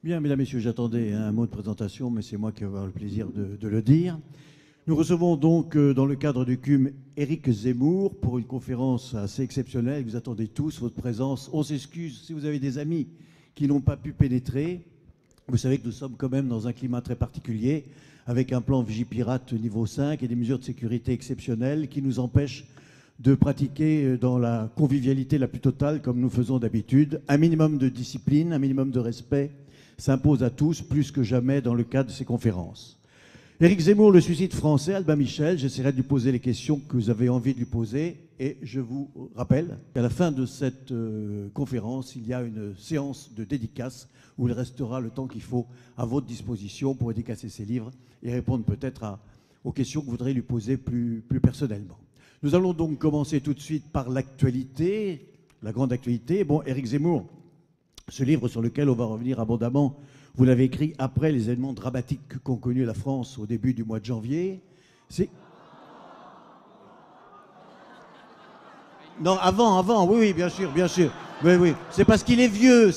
Bien, mesdames, messieurs, j'attendais un mot de présentation, mais c'est moi qui vais avoir le plaisir de le dire. Nous recevons donc, dans le cadre du CUM, Éric Zemmour pour une conférence assez exceptionnelle. Vous attendez tous votre présence. On s'excuse si vous avez des amis qui n'ont pas pu pénétrer. Vous savez que nous sommes quand même dans un climat très particulier, avec un plan Vigipirate niveau 5 et des mesures de sécurité exceptionnelles qui nous empêchent de pratiquer dans la convivialité la plus totale, comme nous faisons d'habitude. Un minimum de discipline, un minimum de respect s'impose à tous, plus que jamais dans le cadre de ces conférences. Éric Zemmour, le suicide français, Albin Michel, j'essaierai de lui poser les questions que vous avez envie de lui poser. Et je vous rappelle qu'à la fin de cette conférence, il y a une séance de dédicace où il restera le temps qu'il faut à votre disposition pour dédicacer ses livres et répondre peut-être aux questions que vous voudrez lui poser plus personnellement. Nous allons donc commencer tout de suite par l'actualité, la grande actualité. Bon, Éric Zemmour, ce livre sur lequel on va revenir abondamment, vous l'avez écrit après les événements dramatiques qu'ont connus la France au début du mois de janvier. Non, avant, oui, bien sûr. Oui, c'est parce qu'il est vieux,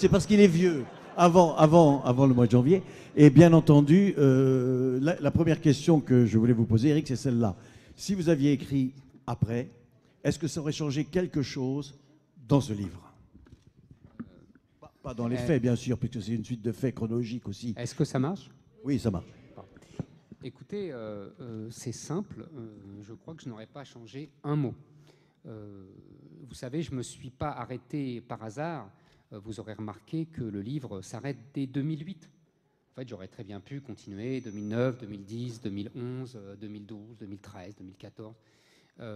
avant le mois de janvier. Et bien entendu, la première question que je voulais vous poser, Éric, c'est celle-là. Si vous aviez écrit après, est-ce que ça aurait changé quelque chose dans ce livre ? Pas dans les faits, bien sûr, puisque c'est une suite de faits chronologiques aussi. Est-ce que ça marche ? Oui, ça marche. Écoutez, c'est simple. Je crois que je n'aurais pas changé un mot. Vous savez, je ne me suis pas arrêté par hasard. Vous aurez remarqué que le livre s'arrête dès 2008. En fait, j'aurais très bien pu continuer 2009, 2010, 2011, 2012, 2013, 2014.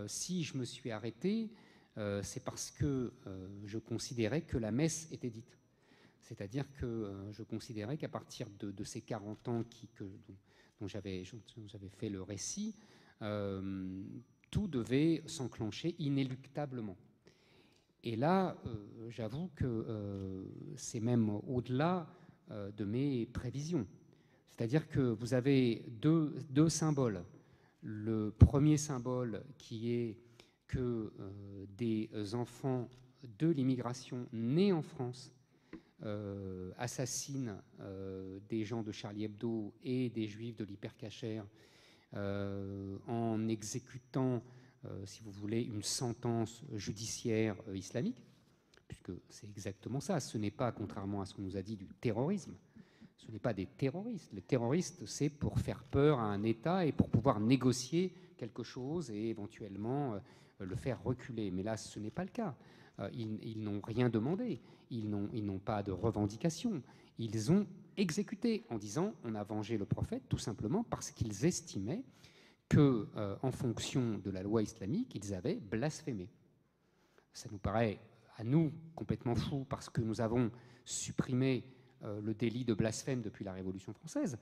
Si je me suis arrêté, c'est parce que je considérais que la messe était dite. C'est-à-dire que je considérais qu'à partir de ces 40 ans dont j'avais fait le récit, tout devait s'enclencher inéluctablement. Et là, j'avoue que c'est même au-delà de mes prévisions. C'est-à-dire que vous avez deux symboles. Le premier symbole qui est que des enfants de l'immigration nés en France assassinent des gens de Charlie Hebdo et des juifs de l'Hypercacher en exécutant, si vous voulez, une sentence judiciaire islamique, puisque c'est exactement ça. Ce n'est pas, contrairement à ce qu'on nous a dit, du terrorisme. Ce n'est pas des terroristes. Les terroristes, c'est pour faire peur à un État et pour pouvoir négocier quelque chose et éventuellement le faire reculer. Mais là, ce n'est pas le cas. Ils n'ont rien demandé. Ils n'ont pas de revendication. Ils ont exécuté en disant on a vengé le prophète, tout simplement parce qu'ils estimaient que, en fonction de la loi islamique, ils avaient blasphémé. Ça nous paraît, à nous, complètement fou, parce que nous avons supprimé le délit de blasphème depuis la Révolution française.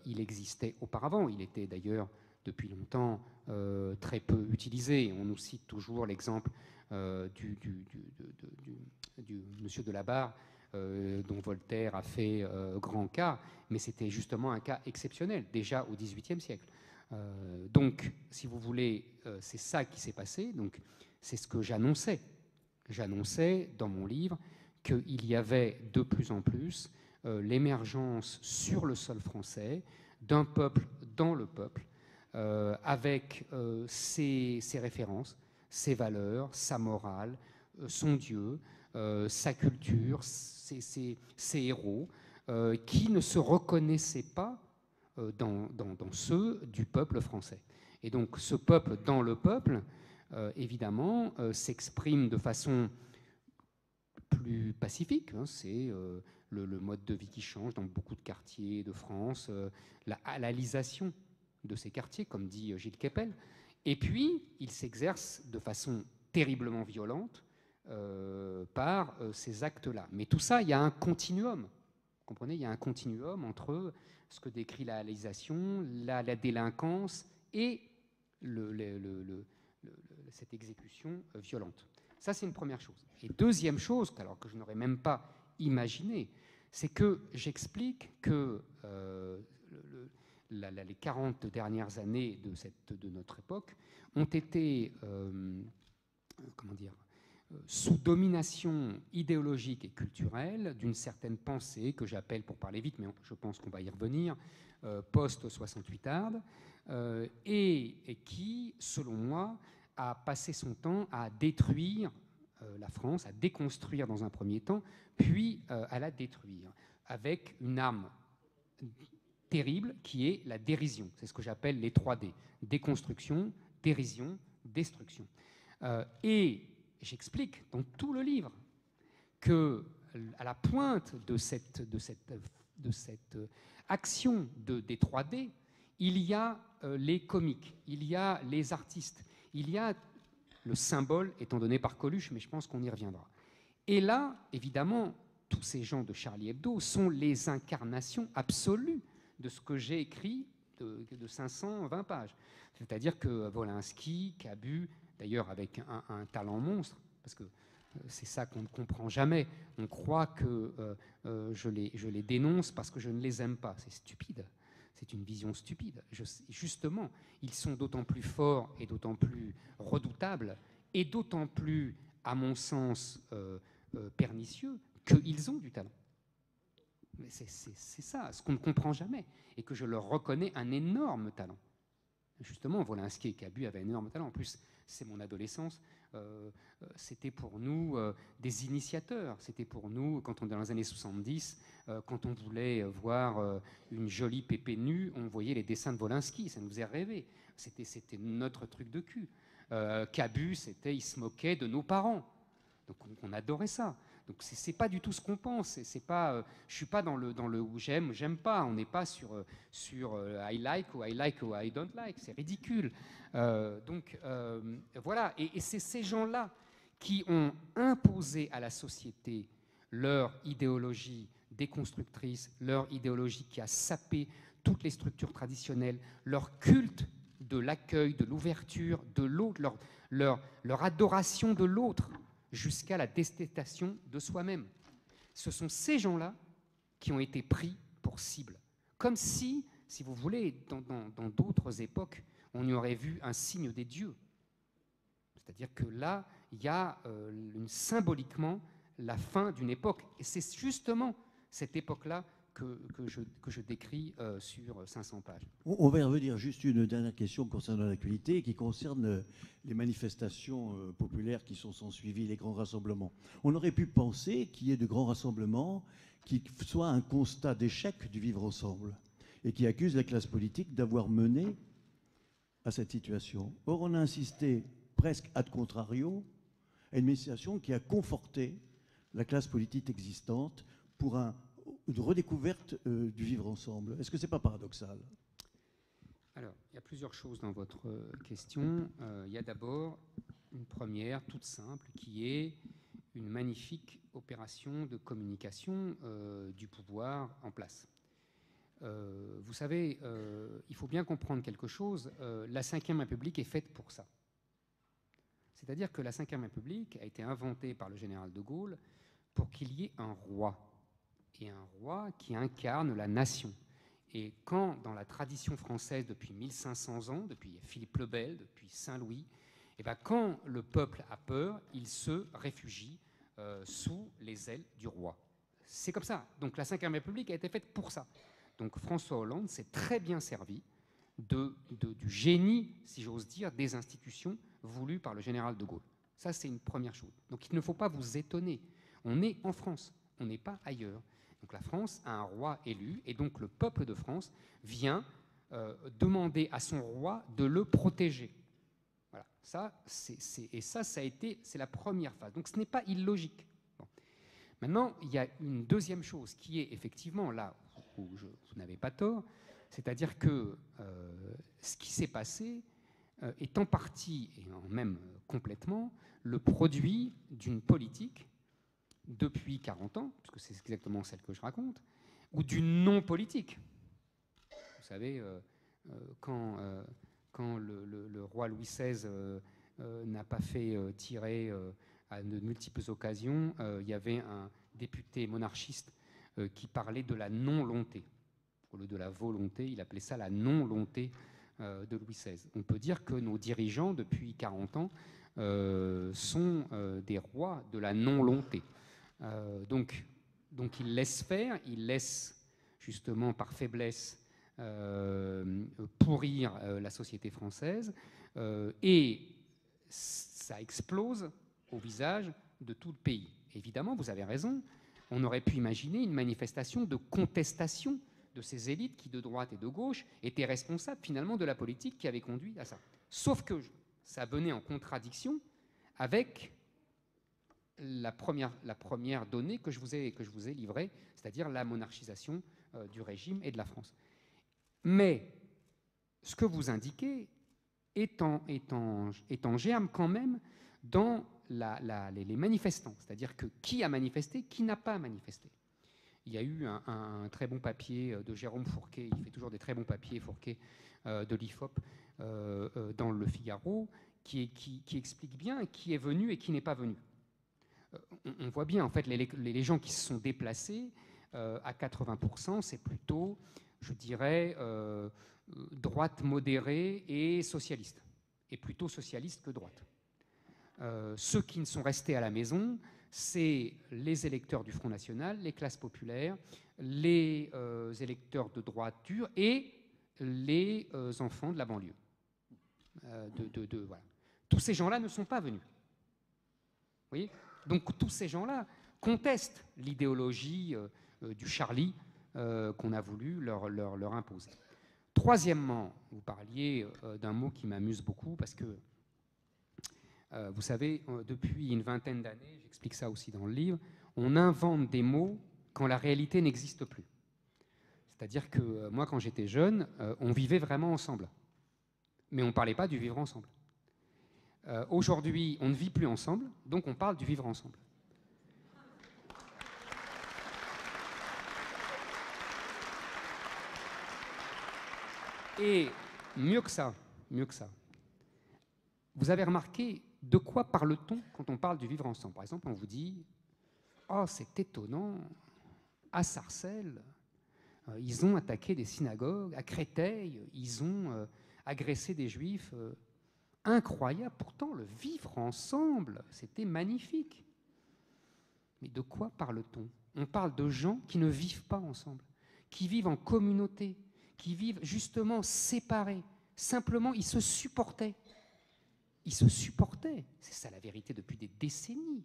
Il existait auparavant. Il était d'ailleurs depuis longtemps très peu utilisé. On nous cite toujours l'exemple du monsieur de la Barre, dont Voltaire a fait grand cas, mais c'était justement un cas exceptionnel, déjà au XVIIIe siècle. Donc, si vous voulez, c'est ça qui s'est passé. Donc, c'est ce que j'annonçais. J'annonçais dans mon livre qu'il y avait de plus en plus l'émergence sur le sol français d'un peuple dans le peuple, avec ses références, ses valeurs, sa morale, son Dieu, sa culture, ses héros, qui ne se reconnaissaient pas dans ceux du peuple français. Et donc ce peuple dans le peuple, évidemment, s'exprime de façon plus pacifique. Hein, c'est le mode de vie qui change dans beaucoup de quartiers de France, la halalisation de ces quartiers, comme dit Gilles Kepel. Et puis, il s'exerce de façon terriblement violente par ces actes-là. Mais tout ça, il y a un continuum. Vous comprenez, il y a un continuum entre ce que décrit la halalisation, la délinquance et cette exécution violente. Ça, c'est une première chose. Et deuxième chose, alors que je n'aurais même pas imaginé, c'est que j'explique que les 40 dernières années de notre époque ont été, sous domination idéologique et culturelle d'une certaine pensée que j'appelle, pour parler vite, mais je pense qu'on va y revenir, post-68arde, et qui, selon moi, a passé son temps à détruire la France, à déconstruire dans un premier temps, puis à la détruire, avec une arme terrible qui est la dérision. C'est ce que j'appelle les 3D. Déconstruction, dérision, destruction. Et j'explique dans tout le livre que à la pointe de cette action des 3D, il y a les comiques, il y a les artistes, il y a le symbole étant donné par Coluche, mais je pense qu'on y reviendra. Et là, évidemment, tous ces gens de Charlie Hebdo sont les incarnations absolues de ce que j'ai écrit de 520 pages. C'est-à-dire que Wolinski, Cabu, d'ailleurs avec un talent monstre, parce que c'est ça qu'on ne comprend jamais. On croit que je les dénonce parce que je ne les aime pas. C'est stupide. C'est une vision stupide. Justement, ils sont d'autant plus forts et d'autant plus redoutables et d'autant plus, à mon sens, pernicieux qu'ils ont du talent. Mais c'est ça, ce qu'on ne comprend jamais, et que je leur reconnais un énorme talent. Justement, Wolinski et Cabu avaient un énorme talent. En plus, c'est mon adolescence. C'était pour nous des initiateurs. C'était pour nous, quand on dans les années 70, quand on voulait voir une jolie pépé nue, on voyait les dessins de Wolinski. Ça nous faisait rêver. C'était notre truc de cul. Cabu, il se moquait de nos parents. Donc on adorait ça. Donc c'est pas du tout ce qu'on pense. C'est pas, je suis pas dans le où j'aime pas. On n'est pas sur I like ou I don't like. C'est ridicule. Donc voilà. Et c'est ces gens-là qui ont imposé à la société leur idéologie déconstructrice, leur idéologie qui a sapé toutes les structures traditionnelles, leur culte de l'accueil, de l'ouverture, de l'autre, leur adoration de l'autre, jusqu'à la détestation de soi-même. Ce sont ces gens-là qui ont été pris pour cible. Comme si vous voulez, dans d'autres époques, on y aurait vu un signe des dieux. C'est-à-dire que là, il y a symboliquement la fin d'une époque. Et c'est justement cette époque-là que je décris sur 500 pages. On va y revenir. Juste une dernière question concernant l'actualité qui concerne les manifestations populaires qui sont suivies, les grands rassemblements. On aurait pu penser qu'il y ait de grands rassemblements qui soient un constat d'échec du vivre ensemble et qui accusent la classe politique d'avoir mené à cette situation. Or, on a insisté presque ad contrario à une manifestation qui a conforté la classe politique existante pour une redécouverte du vivre ensemble. Est-ce que ce n'est pas paradoxal ? Alors, il y a plusieurs choses dans votre question. Il y a d'abord une première, toute simple, qui est une magnifique opération de communication du pouvoir en place. Vous savez, il faut bien comprendre quelque chose. La Ve République est faite pour ça. C'est-à-dire que la Ve République a été inventée par le général de Gaulle pour qu'il y ait un roi, et un roi qui incarne la nation. Et quand, dans la tradition française, depuis 1500 ans, depuis Philippe le Bel, depuis Saint-Louis, et bien quand le peuple a peur, il se réfugie sous les ailes du roi. C'est comme ça. Donc la Ve République a été faite pour ça. Donc François Hollande s'est très bien servi du génie, si j'ose dire, des institutions voulues par le général de Gaulle. Ça, c'est une première chose. Donc il ne faut pas vous étonner. On est en France, on n'est pas ailleurs. Donc la France a un roi élu, et donc le peuple de France vient demander à son roi de le protéger. Voilà, ça c'est la première phase. Donc ce n'est pas illogique. Bon. Maintenant, il y a une deuxième chose qui est effectivement là où vous n'avez pas tort, c'est-à-dire que ce qui s'est passé est en partie, et même complètement, le produit d'une politique depuis 40 ans, puisque c'est exactement celle que je raconte, ou d'une non-politique. Vous savez, quand le roi Louis XVI n'a pas fait tirer à de multiples occasions, il y avait un député monarchiste qui parlait de la non-lonté. Au lieu de la volonté, il appelait ça la non-lonté de Louis XVI. On peut dire que nos dirigeants, depuis 40 ans, sont des rois de la non-longté. Donc ils laissent faire, ils laissent justement par faiblesse pourrir la société française, et ça explose au visage de tout le pays. Évidemment, vous avez raison, on aurait pu imaginer une manifestation de contestation de ces élites qui, de droite et de gauche, étaient responsables finalement de la politique qui avait conduit à ça. Sauf que ça venait en contradiction avec la première donnée que je vous ai livrée, c'est-à-dire la monarchisation du régime et de la France. Mais ce que vous indiquez est en germe quand même dans les manifestants, c'est-à-dire que qui a manifesté, qui n'a pas manifesté. Il y a eu un très bon papier de Jérôme Fourquet, il fait toujours des très bons papiers, Fourquet, de l'IFOP, dans Le Figaro, qui explique bien qui est venu et qui n'est pas venu. On voit bien, en fait, les gens qui se sont déplacés, à 80%, c'est plutôt, je dirais, droite modérée et socialiste, et plutôt socialiste que droite. Ceux qui ne sont restés à la maison, c'est les électeurs du Front National, les classes populaires, les électeurs de droite dure et les enfants de la banlieue. Voilà. Tous ces gens-là ne sont pas venus. Vous voyez ? Donc tous ces gens-là contestent l'idéologie du Charlie qu'on a voulu leur imposer. Troisièmement, vous parliez d'un mot qui m'amuse beaucoup parce que vous savez, depuis une vingtaine d'années, j'explique ça aussi dans le livre, on invente des mots quand la réalité n'existe plus. C'est-à-dire que moi, quand j'étais jeune, on vivait vraiment ensemble. Mais on ne parlait pas du vivre ensemble. Aujourd'hui, on ne vit plus ensemble, donc on parle du vivre ensemble. Et mieux que ça, vous avez remarqué de quoi parle-t-on quand on parle du vivre ensemble? Par exemple, on vous dit « Oh, c'est étonnant, à Sarcelles, ils ont attaqué des synagogues, à Créteil, ils ont agressé des juifs. Incroyable, pourtant le vivre ensemble, c'était magnifique. » Mais de quoi parle-t-on? On parle de gens qui ne vivent pas ensemble, qui vivent en communauté, qui vivent justement séparés. Simplement, ils se supportaient. Ils se supportaient. C'est ça la vérité depuis des décennies.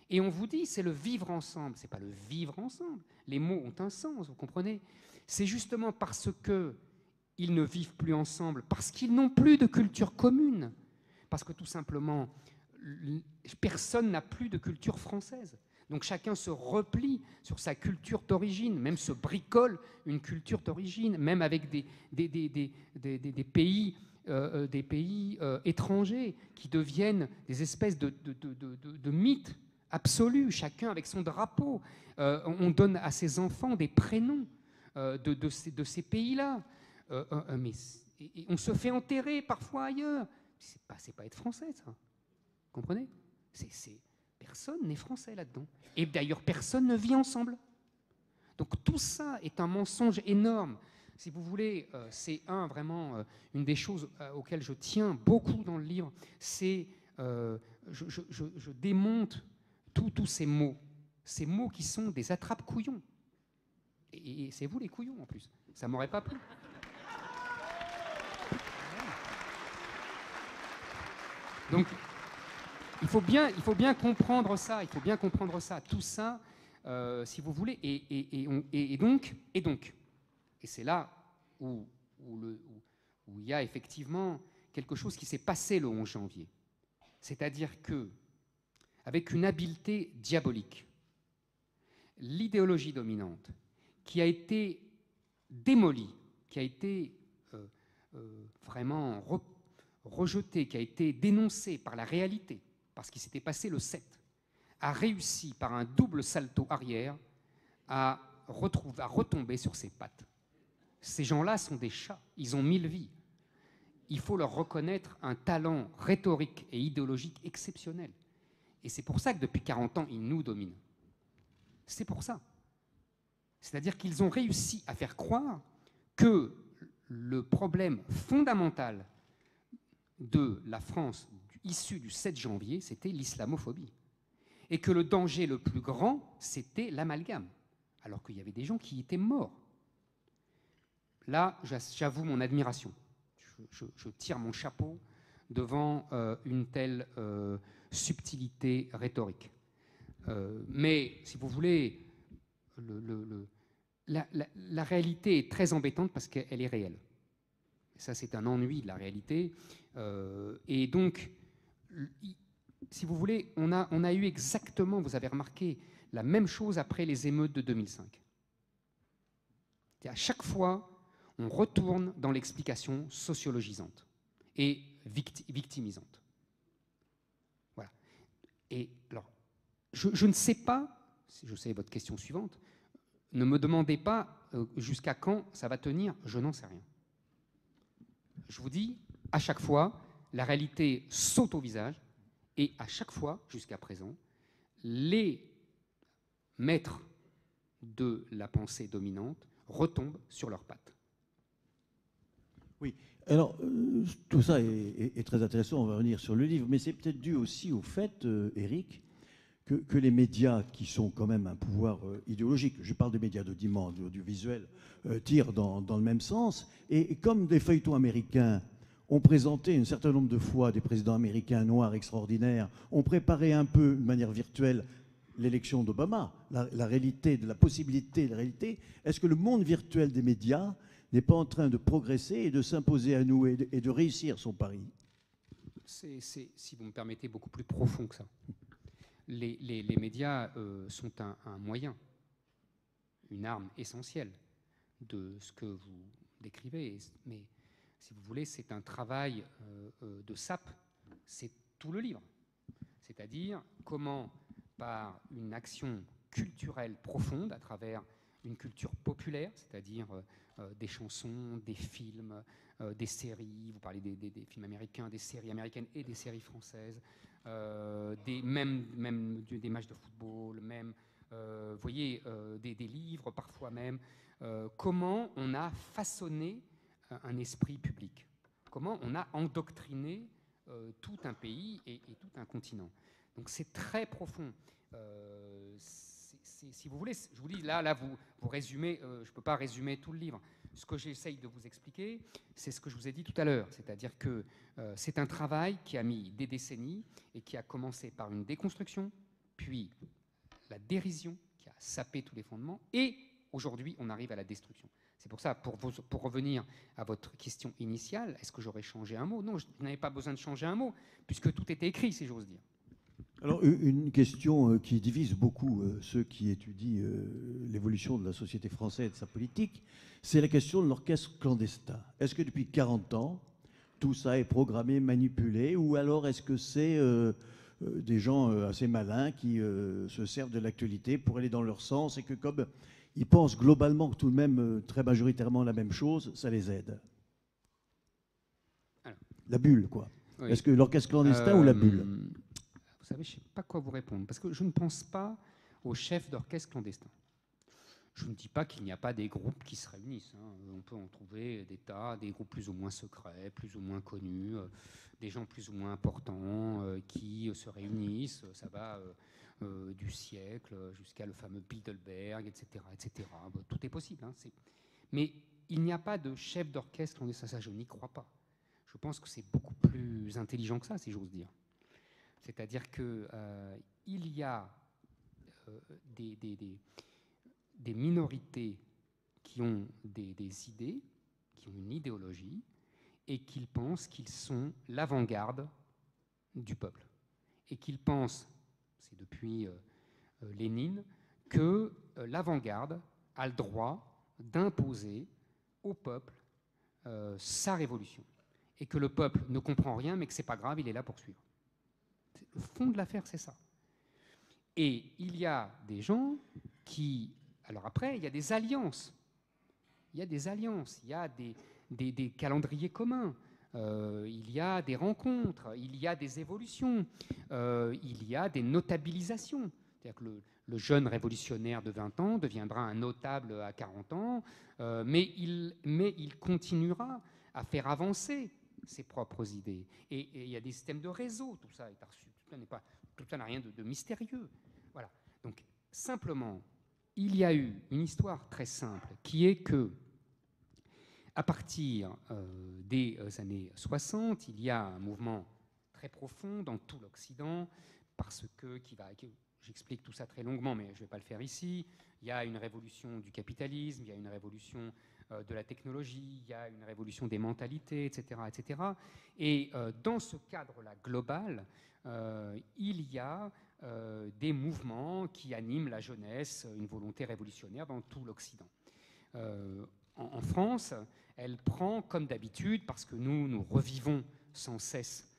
Et on vous dit, c'est le vivre ensemble. Ce n'est pas le vivre ensemble. Les mots ont un sens, vous comprenez? C'est justement parce qu'ils ne vivent plus ensemble, parce qu'ils n'ont plus de culture commune, parce que tout simplement, personne n'a plus de culture française. Donc chacun se replie sur sa culture d'origine, même se bricole une culture d'origine, même avec des pays étrangers qui deviennent des espèces de mythes absolus, chacun avec son drapeau. On donne à ses enfants des prénoms de ces pays-là. Mais on se fait enterrer parfois ailleurs. C'est pas être français, ça. Vous comprenez? Personne n'est français là-dedans. Et d'ailleurs, personne ne vit ensemble. Donc tout ça est un mensonge énorme. Si vous voulez, c'est vraiment une des choses auxquelles je tiens beaucoup dans le livre, c'est je démonte tous ces mots qui sont des attrape-couillons. Et c'est vous les couillons en plus. Ça m'aurait pas plu. Donc, il faut bien comprendre ça. Il faut bien comprendre ça. Tout ça, si vous voulez, et donc, et c'est là où il y a effectivement quelque chose qui s'est passé le 11 janvier. C'est-à-dire que, avec une habileté diabolique, l'idéologie dominante qui a été démolie, qui a été vraiment rejetée, qui a été dénoncée par la réalité, parce qu'il s'était passé le 7, a réussi par un double salto arrière à retomber sur ses pattes. Ces gens-là sont des chats, ils ont 1000 vies. Il faut leur reconnaître un talent rhétorique et idéologique exceptionnel. Et c'est pour ça que depuis 40 ans, ils nous dominent. C'est pour ça. C'est-à-dire qu'ils ont réussi à faire croire que le problème fondamental de la France issue du 7 janvier, c'était l'islamophobie. Et que le danger le plus grand, c'était l'amalgame. Alors qu'il y avait des gens qui étaient morts. Là, j'avoue mon admiration. Je tire mon chapeau devant une telle subtilité rhétorique. Mais, si vous voulez, la réalité est très embêtante parce qu'elle est réelle. Ça, c'est un ennui de la réalité. Et donc, si vous voulez, on a eu exactement, vous avez remarqué, la même chose après les émeutes de 2005. À chaque fois, on retourne dans l'explication sociologisante et victimisante. Voilà. Et alors, je ne sais pas, si je sais votre question suivante, ne me demandez pas jusqu'à quand ça va tenir, je n'en sais rien. Je vous dis, à chaque fois, la réalité saute au visage et à chaque fois, jusqu'à présent, les maîtres de la pensée dominante retombent sur leurs pattes. Oui, alors tout ça est très intéressant, on va revenir sur le livre, mais c'est peut-être dû aussi au fait, Éric, que les médias, qui sont quand même un pouvoir idéologique, je parle des médias d'audimat, d'audiovisuel, tirent dans le même sens, et comme des feuilletons américains ont présenté un certain nombre de fois des présidents américains noirs extraordinaires, ont préparé un peu, de manière virtuelle, l'élection d'Obama, la réalité, de la possibilité de la réalité, est-ce que le monde virtuel des médias n'est pas en train de progresser et de s'imposer à nous et de réussir son pari? C'est, si vous me permettez, beaucoup plus profond que ça. Les médias sont un moyen, une arme essentielle de ce que vous décrivez. Mais si vous voulez, c'est un travail de sape, c'est tout le livre. C'est-à-dire comment, par une action culturelle profonde, à travers une culture populaire, c'est-à-dire des chansons, des films, des séries, vous parlez des films américains, des séries américaines et des séries françaises, même des matchs de football, même, vous voyez, des livres parfois même, comment on a façonné un esprit public, comment on a endoctriné tout un pays et tout un continent. Donc c'est très profond. Si vous voulez, je vous dis, là vous résumez, je ne peux pas résumer tout le livre. Ce que j'essaye de vous expliquer, c'est ce que je vous ai dit tout à l'heure, c'est-à-dire que c'est un travail qui a mis des décennies et qui a commencé par une déconstruction, puis la dérision qui a sapé tous les fondements, et aujourd'hui on arrive à la destruction. C'est pour ça, pour revenir à votre question initiale, est-ce que j'aurais changé un mot? Non, je n'avais pas besoin de changer un mot, puisque tout était écrit, si j'ose dire. Alors, une question qui divise beaucoup ceux qui étudient l'évolution de la société française et de sa politique, c'est la question de l'orchestre clandestin. Est-ce que depuis 40 ans, tout ça est programmé, manipulé, ou alors est-ce que c'est des gens assez malins qui se servent de l'actualité pour aller dans leur sens et que comme ils pensent globalement tout de même très majoritairement la même chose, ça les aide? Alors, la bulle, quoi. Oui. Est-ce que l'orchestre clandestin ou la bulle? Vous savez, je ne sais pas quoi vous répondre, parce que je ne pense pas aux chefs d'orchestre clandestins. Je ne dis pas qu'il n'y a pas des groupes qui se réunissent. Hein. On peut en trouver des tas, des groupes plus ou moins secrets, plus ou moins connus, des gens plus ou moins importants qui se réunissent. Ça va du siècle jusqu'à le fameux Bilderberg, etc. etc. Tout est possible. Hein. Mais il n'y a pas de chef d'orchestre clandestin. Ça, je n'y crois pas. Je pense que c'est beaucoup plus intelligent que ça, si j'ose dire. C'est-à-dire qu'il y a des minorités qui ont des idées, qui ont une idéologie, et qu'ils pensent qu'ils sont l'avant-garde du peuple. Et qu'ils pensent, c'est depuis Lénine, que l'avant-garde a le droit d'imposer au peuple sa révolution. Et que le peuple ne comprend rien, mais que ce n'est pas grave, il est là pour suivre. Le fond de l'affaire, c'est ça. Et il y a des gens qui... Alors après, il y a des alliances. Il y a des calendriers communs. Il y a des rencontres. Il y a des évolutions. Il y a des notabilisations. C'est-à-dire que le jeune révolutionnaire de 20 ans deviendra un notable à 40 ans, mais il continuera à faire avancer ses propres idées. Et il y a des systèmes de réseau, tout ça est reçu, tout ça n'a rien de mystérieux. Voilà. Donc, simplement, il y a eu une histoire très simple, qui est que, à partir des années 60, il y a un mouvement très profond dans tout l'Occident, parce que, j'explique tout ça très longuement, mais je ne vais pas le faire ici. Il y a une révolution du capitalisme, il y a une révolution de la technologie, il y a une révolution des mentalités, etc. etc. Et dans ce cadre-là global, il y a des mouvements qui animent la jeunesse, une volonté révolutionnaire dans tout l'Occident. En France, elle prend, comme d'habitude, parce que nous revivons sans cesse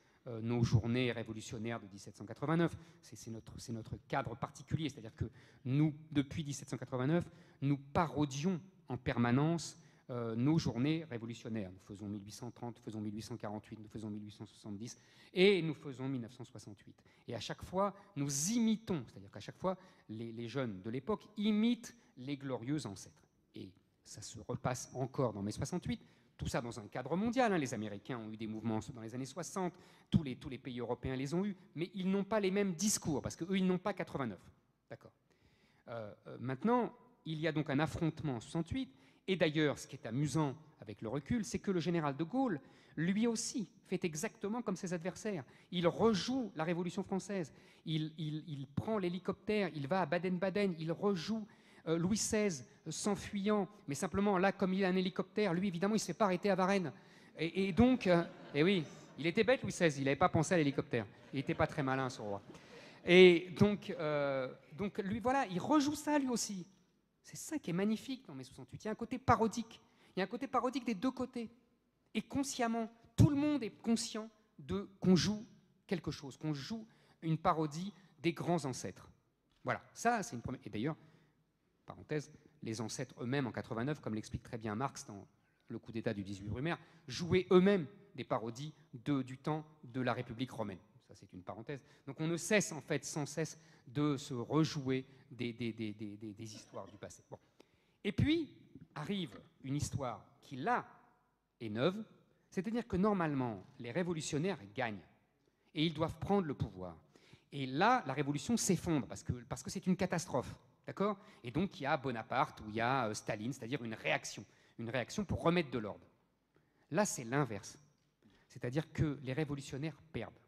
nos journées révolutionnaires de 1789. C'est notre cadre particulier, c'est-à-dire que nous, depuis 1789, nous parodions en permanence nos journées révolutionnaires. Nous faisons 1830, nous faisons 1848, nous faisons 1870 et nous faisons 1968. Et à chaque fois, nous imitons, c'est-à-dire qu'à chaque fois, les jeunes de l'époque imitent les glorieux ancêtres. Et ça se repasse encore dans mai 68. Tout ça dans un cadre mondial. Hein. Les Américains ont eu des mouvements dans les années 60, tous les pays européens les ont eus, mais ils n'ont pas les mêmes discours, parce qu'eux, ils n'ont pas 89. D'accord. Maintenant, il y a donc un affrontement en 68, et d'ailleurs, ce qui est amusant avec le recul, c'est que le général de Gaulle, lui aussi, fait exactement comme ses adversaires. Il rejoue la Révolution française, il prend l'hélicoptère, il va à Baden-Baden, il rejoue Louis XVI s'enfuyant, mais simplement là, comme il a un hélicoptère, lui évidemment il ne se fait pas arrêter à Varennes. Et donc, oui, il était bête Louis XVI, il n'avait pas pensé à l'hélicoptère. Il n'était pas très malin ce roi. Et donc lui voilà, il rejoue ça lui aussi. C'est ça qui est magnifique dans mai 68. Il y a un côté parodique. Il y a un côté parodique des deux côtés. Et consciemment, tout le monde est conscient qu'on joue quelque chose, qu'on joue une parodie des grands ancêtres. Voilà, ça c'est une première. Et d'ailleurs, parenthèse, les ancêtres eux-mêmes en 89, comme l'explique très bien Marx dans le coup d'État du 18 Brumaire, jouaient eux-mêmes des parodies du temps de la République romaine. Ça, c'est une parenthèse. Donc on ne cesse en fait sans cesse de se rejouer des histoires du passé. Bon. Et puis arrive une histoire qui, là, est neuve, c'est-à-dire que normalement, les révolutionnaires gagnent et ils doivent prendre le pouvoir. Et là, la révolution s'effondre parce que c'est une catastrophe. D'accord ? Et donc, il y a Bonaparte ou il y a Staline, c'est-à-dire une réaction pour remettre de l'ordre. Là, c'est l'inverse. C'est-à-dire que les révolutionnaires perdent.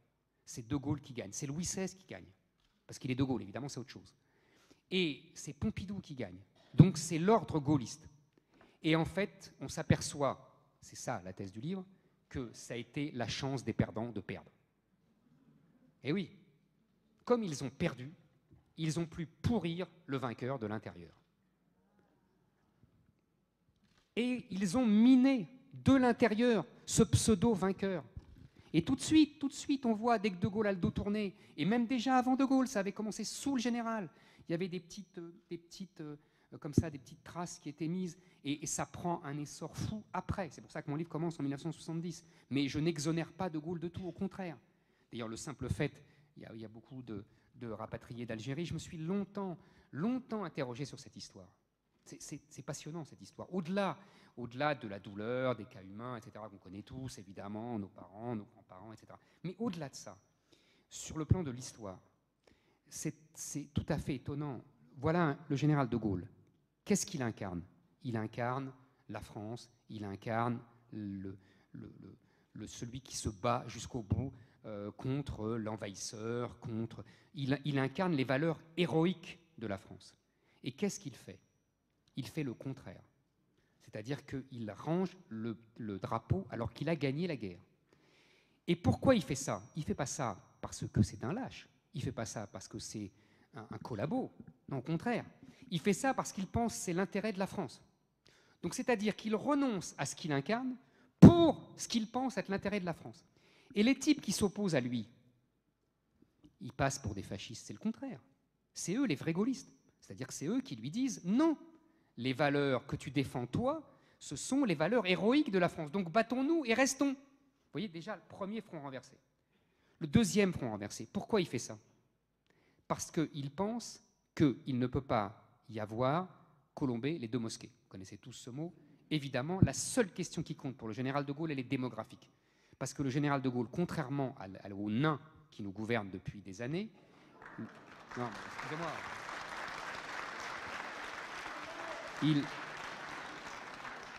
C'est De Gaulle qui gagne. C'est Louis XVI qui gagne. Parce qu'il est De Gaulle, évidemment, c'est autre chose. Et c'est Pompidou qui gagne. Donc, c'est l'ordre gaulliste. Et en fait, on s'aperçoit, c'est ça la thèse du livre, que ça a été la chance des perdants de perdre. Et oui, comme ils ont perdu, ils ont pu pourrir le vainqueur de l'intérieur. Et ils ont miné de l'intérieur ce pseudo-vainqueur. Et tout de suite, on voit, dès que De Gaulle a le dos tourné, et même déjà avant De Gaulle, ça avait commencé sous le général, il y avait des petites traces qui étaient mises, et ça prend un essor fou après. C'est pour ça que mon livre commence en 1970. Mais je n'exonère pas De Gaulle de tout, au contraire. D'ailleurs, le simple fait, il y a beaucoup de rapatriés d'Algérie, je me suis longtemps interrogé sur cette histoire. C'est passionnant, cette histoire. Au-delà de la douleur, des cas humains, etc., qu'on connaît tous, évidemment, nos parents, nos grands-parents, etc. Mais au-delà de ça, sur le plan de l'histoire, c'est tout à fait étonnant. Voilà le général de Gaulle. Qu'est-ce qu'il incarne ? Il incarne la France, il incarne celui qui se bat jusqu'au bout contre l'envahisseur, il incarne les valeurs héroïques de la France. Et qu'est-ce qu'il fait ? Il fait le contraire. C'est-à-dire qu'il range le drapeau alors qu'il a gagné la guerre. Et pourquoi il fait ça ? Il ne fait pas ça parce que c'est un lâche. Il ne fait pas ça parce que c'est un collabo. Non, au contraire. Il fait ça parce qu'il pense que c'est l'intérêt de la France. Donc c'est-à-dire qu'il renonce à ce qu'il incarne pour ce qu'il pense être l'intérêt de la France. Et les types qui s'opposent à lui, ils passent pour des fascistes, c'est le contraire. C'est eux les vrais gaullistes. C'est-à-dire que c'est eux qui lui disent « Non, les valeurs que tu défends toi, ce sont les valeurs héroïques de la France. Donc battons-nous et restons. » Vous voyez déjà le premier front renversé. Le deuxième front renversé, pourquoi il fait ça ? Parce qu'il pense qu'il ne peut pas y avoir colombé les deux mosquées. Vous connaissez tous ce mot. Évidemment, la seule question qui compte pour le général de Gaulle, elle est démographique. Parce que le général de Gaulle, contrairement aux nains qui nous gouvernent depuis des années... Non, excusez-moi.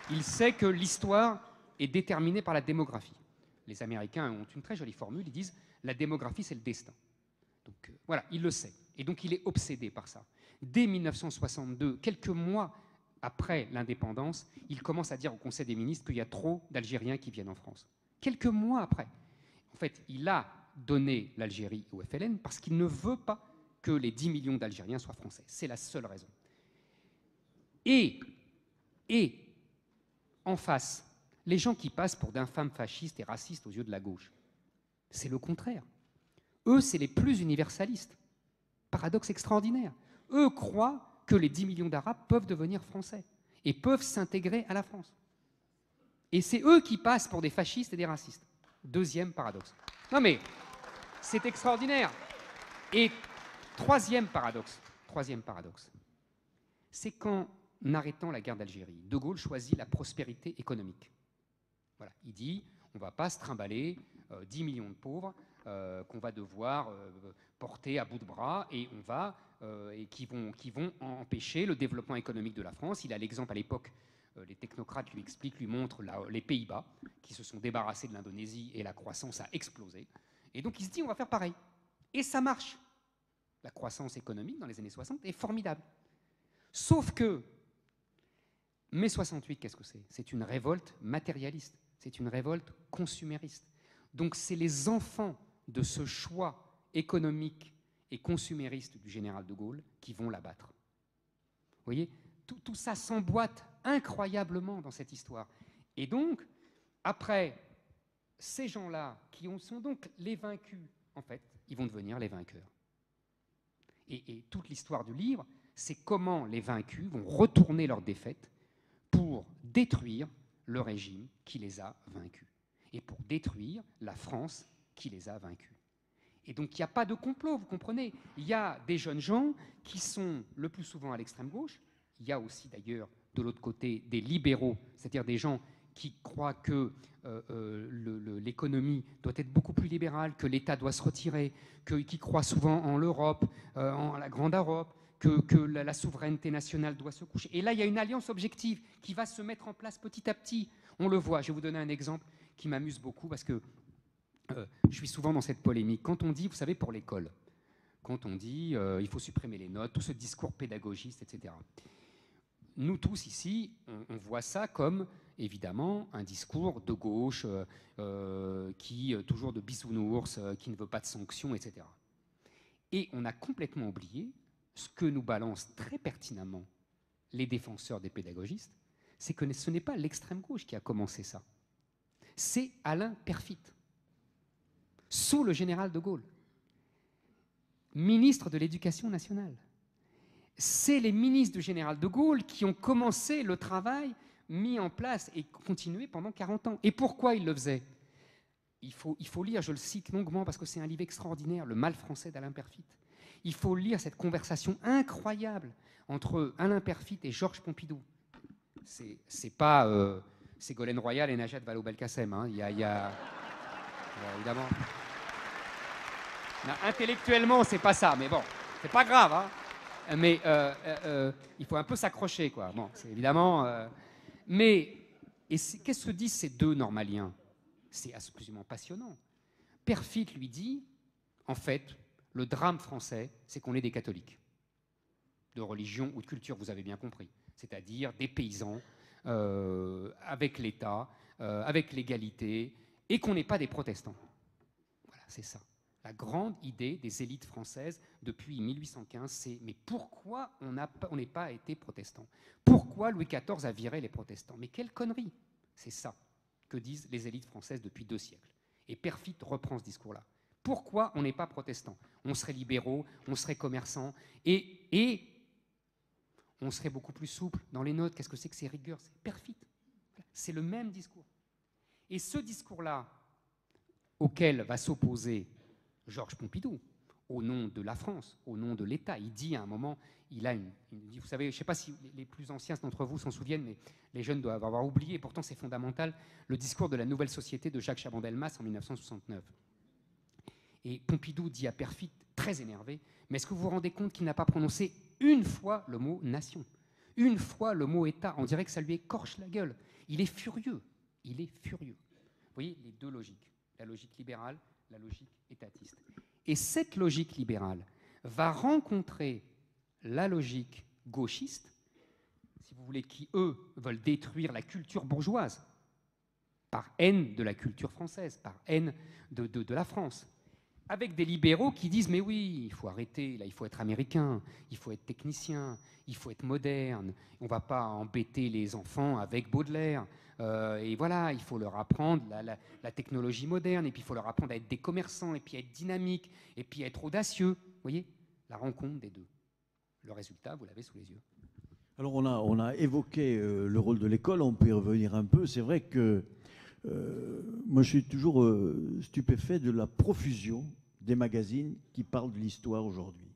Il sait que l'histoire est déterminée par la démographie. Les Américains ont une très jolie formule, ils disent « la démographie, c'est le destin ». Donc voilà, il le sait. Et donc il est obsédé par ça. Dès 1962, quelques mois après l'indépendance, il commence à dire au Conseil des ministres qu'il y a trop d'Algériens qui viennent en France. Quelques mois après. En fait, il a donné l'Algérie au FLN parce qu'il ne veut pas que les 10 millions d'Algériens soient français. C'est la seule raison. Et en face, les gens qui passent pour d'infâmes fascistes et racistes aux yeux de la gauche, c'est le contraire. Eux, c'est les plus universalistes. Paradoxe extraordinaire. Eux croient que les 10 millions d'Arabes peuvent devenir français et peuvent s'intégrer à la France. Et c'est eux qui passent pour des fascistes et des racistes. Deuxième paradoxe. Non mais, c'est extraordinaire. Et troisième paradoxe, c'est qu'en arrêtant la guerre d'Algérie, De Gaulle choisit la prospérité économique. Voilà, il dit, on ne va pas se trimballer 10 millions de pauvres qu'on va devoir porter à bout de bras et qui vont empêcher le développement économique de la France. Il a l'exemple à l'époque, les technocrates lui expliquent, lui montrent les Pays-Bas qui se sont débarrassés de l'Indonésie et la croissance a explosé. Et donc il se dit, on va faire pareil. Et ça marche. La croissance économique dans les années 60 est formidable. Sauf que mai 68, qu'est-ce que c'est? C'est une révolte matérialiste, c'est une révolte consumériste. Donc c'est les enfants de ce choix économique et consumériste du général de Gaulle qui vont l'abattre. Vous voyez, tout ça s'emboîte incroyablement dans cette histoire. Et donc, après, ces gens-là, qui sont donc les vaincus, en fait, ils vont devenir les vainqueurs. Et toute l'histoire du livre, c'est comment les vaincus vont retourner leur défaite pour détruire le régime qui les a vaincus et pour détruire la France qui les a vaincus. Et donc il n'y a pas de complot, vous comprenez. Il y a des jeunes gens qui sont le plus souvent à l'extrême gauche. Il y a aussi d'ailleurs de l'autre côté des libéraux, c'est-à-dire des gens qui croient que l'économie doit être beaucoup plus libérale, que l'État doit se retirer, qui croient souvent en l'Europe, en la grande Europe, que la souveraineté nationale doit se coucher. Et là, il y a une alliance objective qui va se mettre en place petit à petit. On le voit. Je vais vous donner un exemple qui m'amuse beaucoup parce que je suis souvent dans cette polémique. Quand on dit, vous savez, pour l'école, quand on dit il faut supprimer les notes, tout ce discours pédagogiste, etc. Nous tous ici, on voit ça comme, évidemment, un discours de gauche qui, toujours de bisounours, qui ne veut pas de sanctions, etc. Et on a complètement oublié ce que nous balancent très pertinemment les défenseurs des pédagogistes, c'est que ce n'est pas l'extrême gauche qui a commencé ça. C'est Alain Peyrefitte, sous le général de Gaulle, ministre de l'Éducation nationale. C'est les ministres du général de Gaulle qui ont commencé le travail mis en place et continué pendant 40 ans. Et pourquoi ils le faisaient? Il faut lire, je le cite longuement parce que c'est un livre extraordinaire, Le mal français d'Alain Peyrefitte. Il faut lire cette conversation incroyable entre Alain Peyrefitte et Georges Pompidou. C'est pas Ségolène Royal et Najat Vallaud-Belkacem. Hein. Il y a évidemment. Non, intellectuellement, c'est pas ça, mais bon, c'est pas grave. Hein. Mais il faut un peu s'accrocher, quoi. Bon, c'est évidemment. Mais qu'est-ce que disent ces deux normaliens? C'est absolument passionnant. Peyrefitte lui dit, en fait, le drame français, c'est qu'on est des catholiques, de religion ou de culture, vous avez bien compris. C'est-à-dire des paysans, avec l'État, avec l'égalité, et qu'on n'est pas des protestants. Voilà, c'est ça. La grande idée des élites françaises depuis 1815, c'est mais pourquoi on n'est pas été protestant? Pourquoi Louis XIV a viré les protestants? Mais quelle connerie! C'est ça que disent les élites françaises depuis 2 siècles. Et Peyrefitte reprend ce discours-là. Pourquoi on n'est pas protestant? On serait libéraux, on serait commerçants, et on serait beaucoup plus souple dans les notes. Qu'est-ce que c'est que ces rigueurs? C'est Peyrefitte. C'est le même discours. Et ce discours-là, auquel va s'opposer Georges Pompidou, au nom de la France, au nom de l'État. Il dit à un moment, vous savez, je ne sais pas si les plus anciens d'entre vous s'en souviennent, mais les jeunes doivent avoir oublié, pourtant c'est fondamental, le discours de la nouvelle société de Jacques Chaban-Delmas en 1969. Et Pompidou dit à Perfit, très énervé, mais est-ce que vous vous rendez compte qu'il n'a pas prononcé une fois le mot nation, une fois le mot État? On dirait que ça lui écorche la gueule. Il est furieux. Il est furieux. Vous voyez les deux logiques, la logique libérale, la logique étatiste. Et cette logique libérale va rencontrer la logique gauchiste, si vous voulez, qui, eux, veulent détruire la culture bourgeoise par haine de la culture française, par haine de la France. Avec des libéraux qui disent « mais oui, il faut arrêter, là, il faut être américain, il faut être technicien, il faut être moderne, on ne va pas embêter les enfants avec Baudelaire, et voilà, il faut leur apprendre la technologie moderne, et puis il faut leur apprendre à être des commerçants, et puis à être dynamique, et puis à être audacieux. » Vous voyez, la rencontre des deux. Le résultat, vous l'avez sous les yeux. Alors on a évoqué le rôle de l'école, on peut y revenir un peu. C'est vrai que moi, je suis toujours stupéfait de la profusion des magazines qui parlent de l'histoire aujourd'hui.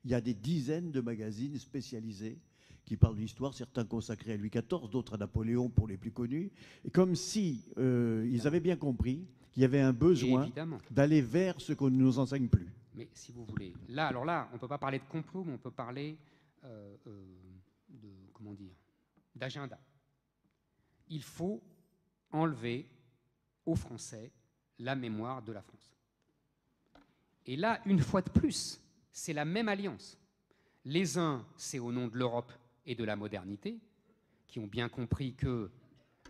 Il y a des dizaines de magazines spécialisés qui parlent de l'histoire, certains consacrés à Louis XIV, d'autres à Napoléon pour les plus connus, et comme si ils avaient bien compris qu'il y avait un besoin d'aller vers ce qu'on ne nous enseigne plus. Mais si vous voulez, alors là, on ne peut pas parler de complot, mais on peut parler d'agenda. Il faut enlever aux Français la mémoire de la France. Et là, une fois de plus, c'est la même alliance. Les uns, c'est au nom de l'Europe et de la modernité, qui ont bien compris que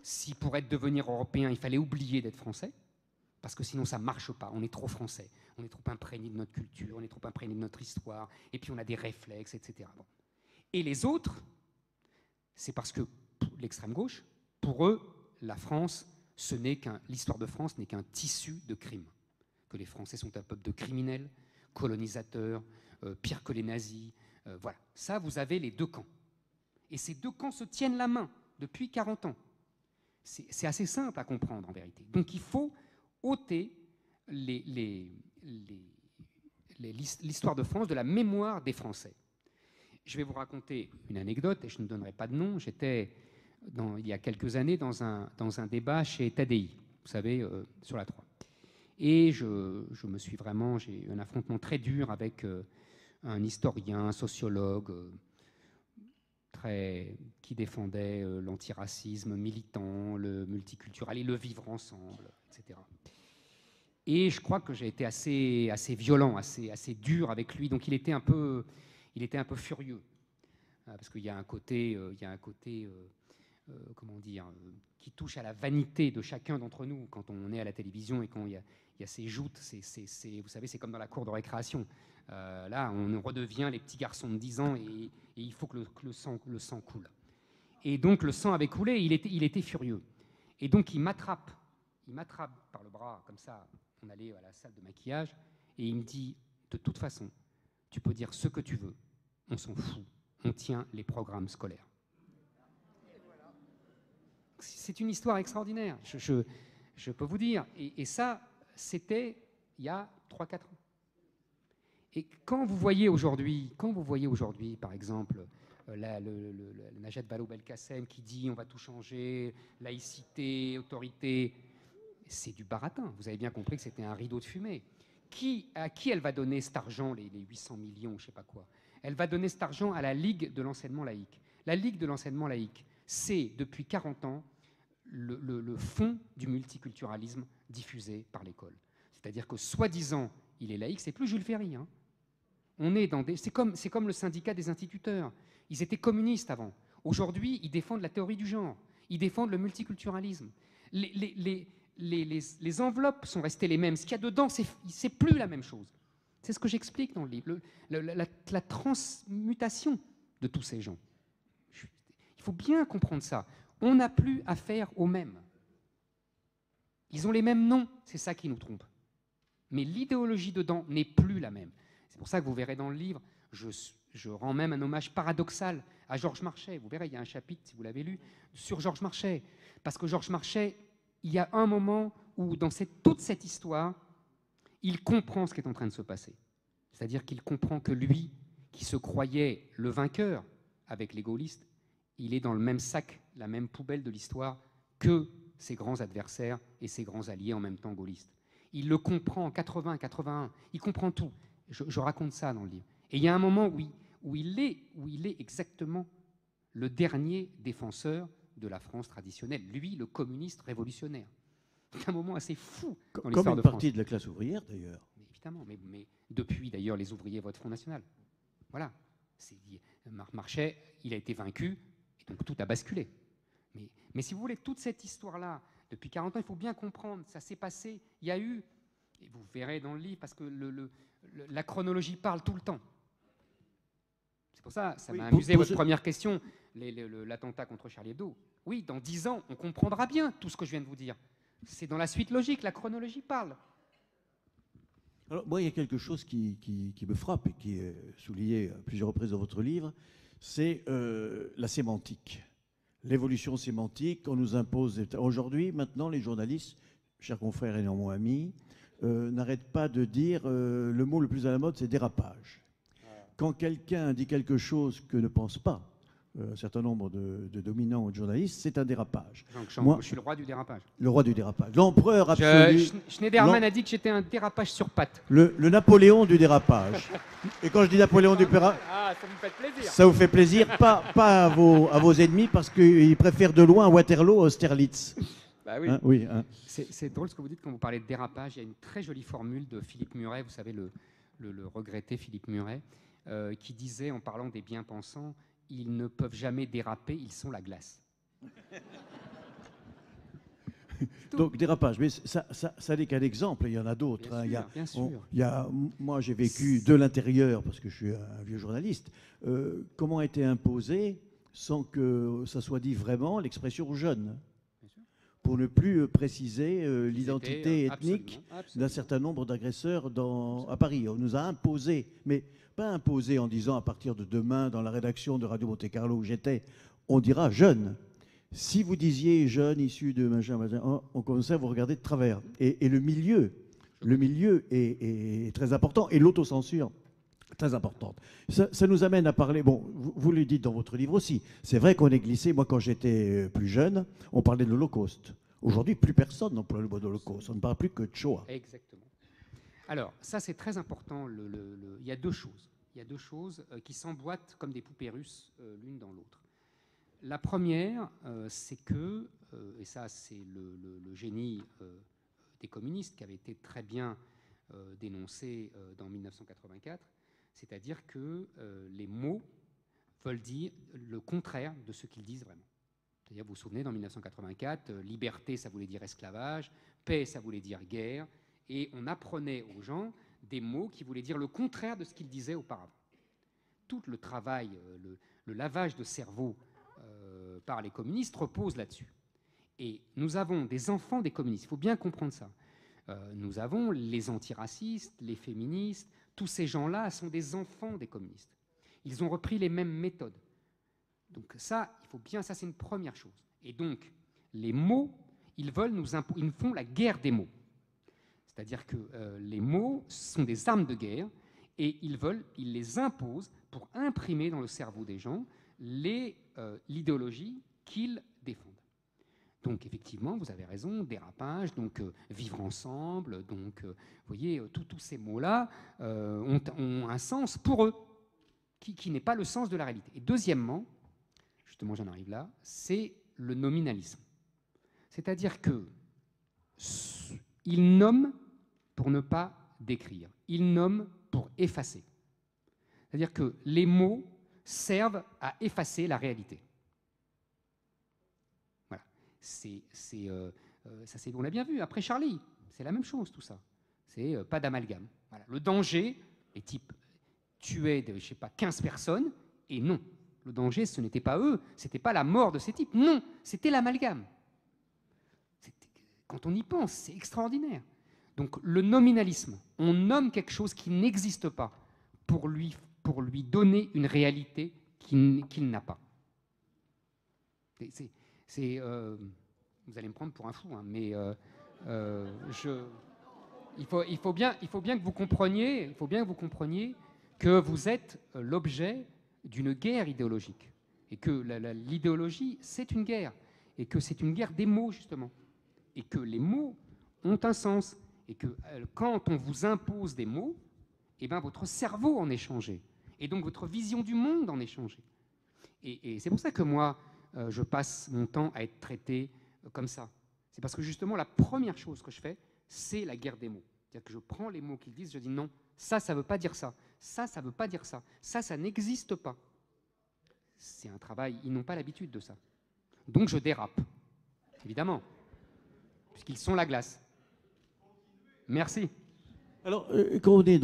si pour devenir européen, il fallait oublier d'être français, parce que sinon ça ne marche pas, on est trop français, on est trop imprégné de notre culture, on est trop imprégné de notre histoire, et puis on a des réflexes, etc. Bon. Et les autres, c'est parce que l'extrême gauche, pour eux, la France, l'histoire de France n'est qu'un tissu de crimes. Que les Français sont un peuple de criminels, colonisateurs, pire que les nazis. Voilà. Ça, vous avez les deux camps. Et ces deux camps se tiennent la main depuis 40 ans. C'est assez simple à comprendre, en vérité. Donc il faut ôter l'histoire de France de la mémoire des Français. Je vais vous raconter une anecdote, et je ne donnerai pas de nom. J'étais, il y a quelques années, dans un débat chez Tadei, vous savez, sur la 3. Et j'ai eu un affrontement très dur avec un historien, un sociologue, qui défendait l'antiracisme militant, le multiculturel et le vivre ensemble, etc. Et je crois que j'ai été assez violent, assez dur avec lui. Donc il était un peu furieux, parce qu'il y a un côté, comment dire, qui touche à la vanité de chacun d'entre nous quand on est à la télévision et quand il y a ces joutes. Vous savez, c'est comme dans la cour de récréation. Là, on redevient les petits garçons de 10 ans et il faut que le sang coule. Et donc, le sang avait coulé, il était furieux. Et donc, il m'attrape par le bras, comme ça, on allait à la salle de maquillage, et il me dit, de toute façon, tu peux dire ce que tu veux, on s'en fout, on tient les programmes scolaires. C'est une histoire extraordinaire, je peux vous dire. Et ça, c'était il y a 3-4 ans. Et quand vous voyez aujourd'hui, par exemple, Najat Vallaud-Belkacem qui dit on va tout changer, laïcité, autorité, c'est du baratin. Vous avez bien compris que c'était un rideau de fumée. À qui elle va donner cet argent, les 800 millions, je ne sais pas quoi? Elle va donner cet argent à la Ligue de l'enseignement laïque. La Ligue de l'enseignement laïque, c'est depuis 40 ans le fond du multiculturalisme diffusé par l'école. C'est-à-dire que soi-disant, il est laïque, c'est plus Jules Ferry. Hein. C'est comme le syndicat des instituteurs. Ils étaient communistes avant. Aujourd'hui, ils défendent la théorie du genre. Ils défendent le multiculturalisme. Les enveloppes sont restées les mêmes. Ce qu'il y a dedans, c'est plus la même chose. C'est ce que j'explique dans le livre. La transmutation de tous ces gens. Il faut bien comprendre ça. On n'a plus affaire aux mêmes. Ils ont les mêmes noms, c'est ça qui nous trompe. Mais l'idéologie dedans n'est plus la même. C'est pour ça que vous verrez dans le livre, je rends même un hommage paradoxal à Georges Marchais. Vous verrez, il y a un chapitre, si vous l'avez lu, sur Georges Marchais. Parce que Georges Marchais, il y a un moment où, dans toute cette histoire, il comprend ce qui est en train de se passer. C'est-à-dire qu'il comprend que lui, qui se croyait le vainqueur avec les gaullistes, il est dans le même sac, la même poubelle de l'histoire que ses grands adversaires et ses grands alliés en même temps gaullistes. Il le comprend en 80, 81, il comprend tout. Je raconte ça dans le livre. Et il y a un moment où il est exactement le dernier défenseur de la France traditionnelle, lui, le communiste révolutionnaire. C'est un moment assez fou dans l'histoire de France. Comme une partie de la classe ouvrière, d'ailleurs. Évidemment, mais depuis, d'ailleurs, les ouvriers votent Front National. Voilà. Marchais, il a été vaincu, et donc tout a basculé. Mais si vous voulez, toute cette histoire-là, depuis 40 ans, il faut bien comprendre, ça s'est passé, il y a eu, et vous verrez dans le livre, parce que la chronologie parle tout le temps. C'est pour ça, ça m'a amusé votre première question, l'attentat contre Charlie Hebdo. Oui, dans 10 ans, on comprendra bien tout ce que je viens de vous dire. C'est dans la suite logique, la chronologie parle. Alors, moi, il y a quelque chose qui me frappe et qui est souligné à plusieurs reprises dans votre livre, c'est la sémantique. L'évolution sémantique qu'on nous impose. Aujourd'hui, maintenant, les journalistes, chers confrères et néanmoins amis, n'arrêtent pas de dire le mot le plus à la mode, c'est dérapage. Quand quelqu'un dit quelque chose que ne pense pas un certain nombre de dominants ou de journalistes, c'est un dérapage. Donc, moi, je suis le roi du dérapage. Le roi du dérapage. L'empereur absolu. Schneiderman a dit que j'étais un dérapage sur pattes. Le Napoléon du dérapage. Et quand je dis Napoléon du dérapage, ça vous fait plaisir. Ça vous fait plaisir, pas à vos ennemis, parce qu'ils préfèrent de loin Waterloo à Austerlitz. Bah oui. Hein, oui, hein. C'est drôle ce que vous dites quand vous parlez de dérapage. Il y a une très jolie formule de Philippe Muret, vous savez, le regretté Philippe Muret, qui disait, en parlant des bien-pensants, ils ne peuvent jamais déraper, ils sont la glace. Donc dérapage, mais ça n'est qu'un exemple, il y en a d'autres. Bien sûr. Moi j'ai vécu de l'intérieur, parce que je suis un vieux journaliste, comment a été imposé, sans que ça soit dit vraiment, l'expression jeune, pour ne plus préciser l'identité ethnique d'un certain nombre d'agresseurs à Paris. On nous a imposé, mais pas imposé en disant à partir de demain, dans la rédaction de Radio Monte-Carlo où j'étais, on dira jeune. Si vous disiez jeune, issu de machin, on commençait à vous regarder de travers. Et le milieu est très important, et l'autocensure très importante. Ça nous amène à parler, bon, vous le dites dans votre livre aussi, c'est vrai qu'on est glissé, moi quand j'étais plus jeune, on parlait de l'Holocauste. Aujourd'hui, plus personne n'emploie le mot de l'Holocauste, on ne parle plus que de Shoah. Exactement. Alors, ça c'est très important, il y a deux choses. Il y a deux choses qui s'emboîtent comme des poupées russes l'une dans l'autre. La première, c'est que, et ça c'est le génie des communistes qui avait été très bien dénoncé dans 1984, c'est-à-dire que les mots veulent dire le contraire de ce qu'ils disent vraiment. C'est-à-dire, vous vous souvenez, dans 1984, liberté, ça voulait dire esclavage, paix, ça voulait dire guerre, et on apprenait aux gens des mots qui voulaient dire le contraire de ce qu'ils disaient auparavant. Tout le travail, le lavage de cerveau par les communistes repose là-dessus. Et nous avons des enfants des communistes, il faut bien comprendre ça. Nous avons les antiracistes, les féministes, tous ces gens-là sont des enfants des communistes. Ils ont repris les mêmes méthodes. Donc ça, il faut bien, ça c'est une première chose. Et donc, les mots, ils font la guerre des mots. C'est-à-dire que les mots sont des armes de guerre et ils les imposent pour imprimer dans le cerveau des gens l'idéologie qu'ils défendent. Donc effectivement, vous avez raison, dérapage, donc vivre ensemble, donc vous voyez, tous ces mots-là ont un sens pour eux, qui n'est pas le sens de la réalité. Et deuxièmement, justement j'en arrive là, c'est le nominalisme. C'est-à-dire qu'ils nomment pour ne pas décrire, ils nomment pour effacer. C'est-à-dire que les mots servent à effacer la réalité. Voilà. On l'a bien vu, après Charlie, c'est la même chose tout ça. C'est pas d'amalgame. Voilà. Le danger, les types tuaient, je sais pas, 15 personnes, et non. Le danger, ce n'était pas eux, c'était pas la mort de ces types, non, c'était l'amalgame. Quand on y pense, c'est extraordinaire. Donc le nominalisme, on nomme quelque chose qui n'existe pas pour lui donner une réalité qu'il n'a pas. Vous allez me prendre pour un fou, hein, mais il faut bien que vous compreniez que vous êtes l'objet d'une guerre idéologique. Et que l'idéologie, c'est une guerre. Et que c'est une guerre des mots, justement. Et que les mots ont un sens. Et que quand on vous impose des mots, eh ben, votre cerveau en est changé. Et donc votre vision du monde en est changée. Et c'est pour ça que moi, je passe mon temps à être traité comme ça. C'est parce que justement, la première chose que je fais, c'est la guerre des mots. C'est-à-dire que je prends les mots qu'ils disent, je dis non, ça ne veut pas dire ça. Ça ne veut pas dire ça. Ça n'existe pas. C'est un travail, ils n'ont pas l'habitude de ça. Donc je dérape, évidemment, puisqu'ils sont la glace. Merci. Alors, quand on est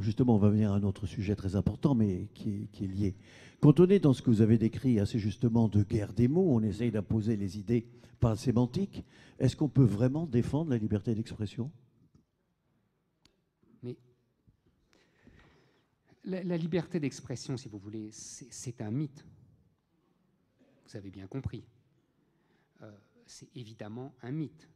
justement, on va venir à un autre sujet très important, mais qui est lié. Quand on est dans ce que vous avez décrit assez justement de guerre des mots, on essaye d'imposer les idées par la sémantique. Est-ce qu'on peut vraiment défendre la liberté d'expression? Mais la liberté d'expression, si vous voulez, c'est un mythe. Vous avez bien compris. C'est évidemment un mythe.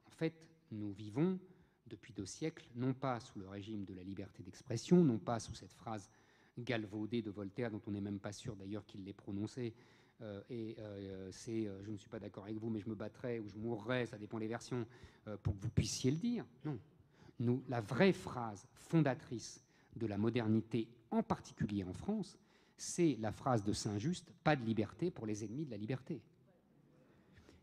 En fait, nous vivons depuis 2 siècles, non pas sous le régime de la liberté d'expression, non pas sous cette phrase galvaudée de Voltaire, dont on n'est même pas sûr d'ailleurs qu'il l'ait prononcée, je ne suis pas d'accord avec vous, mais je me battrai ou je mourrai, ça dépend des versions, pour que vous puissiez le dire. Non. La vraie phrase fondatrice de la modernité, en particulier en France, c'est la phrase de Saint-Just, « Pas de liberté pour les ennemis de la liberté ».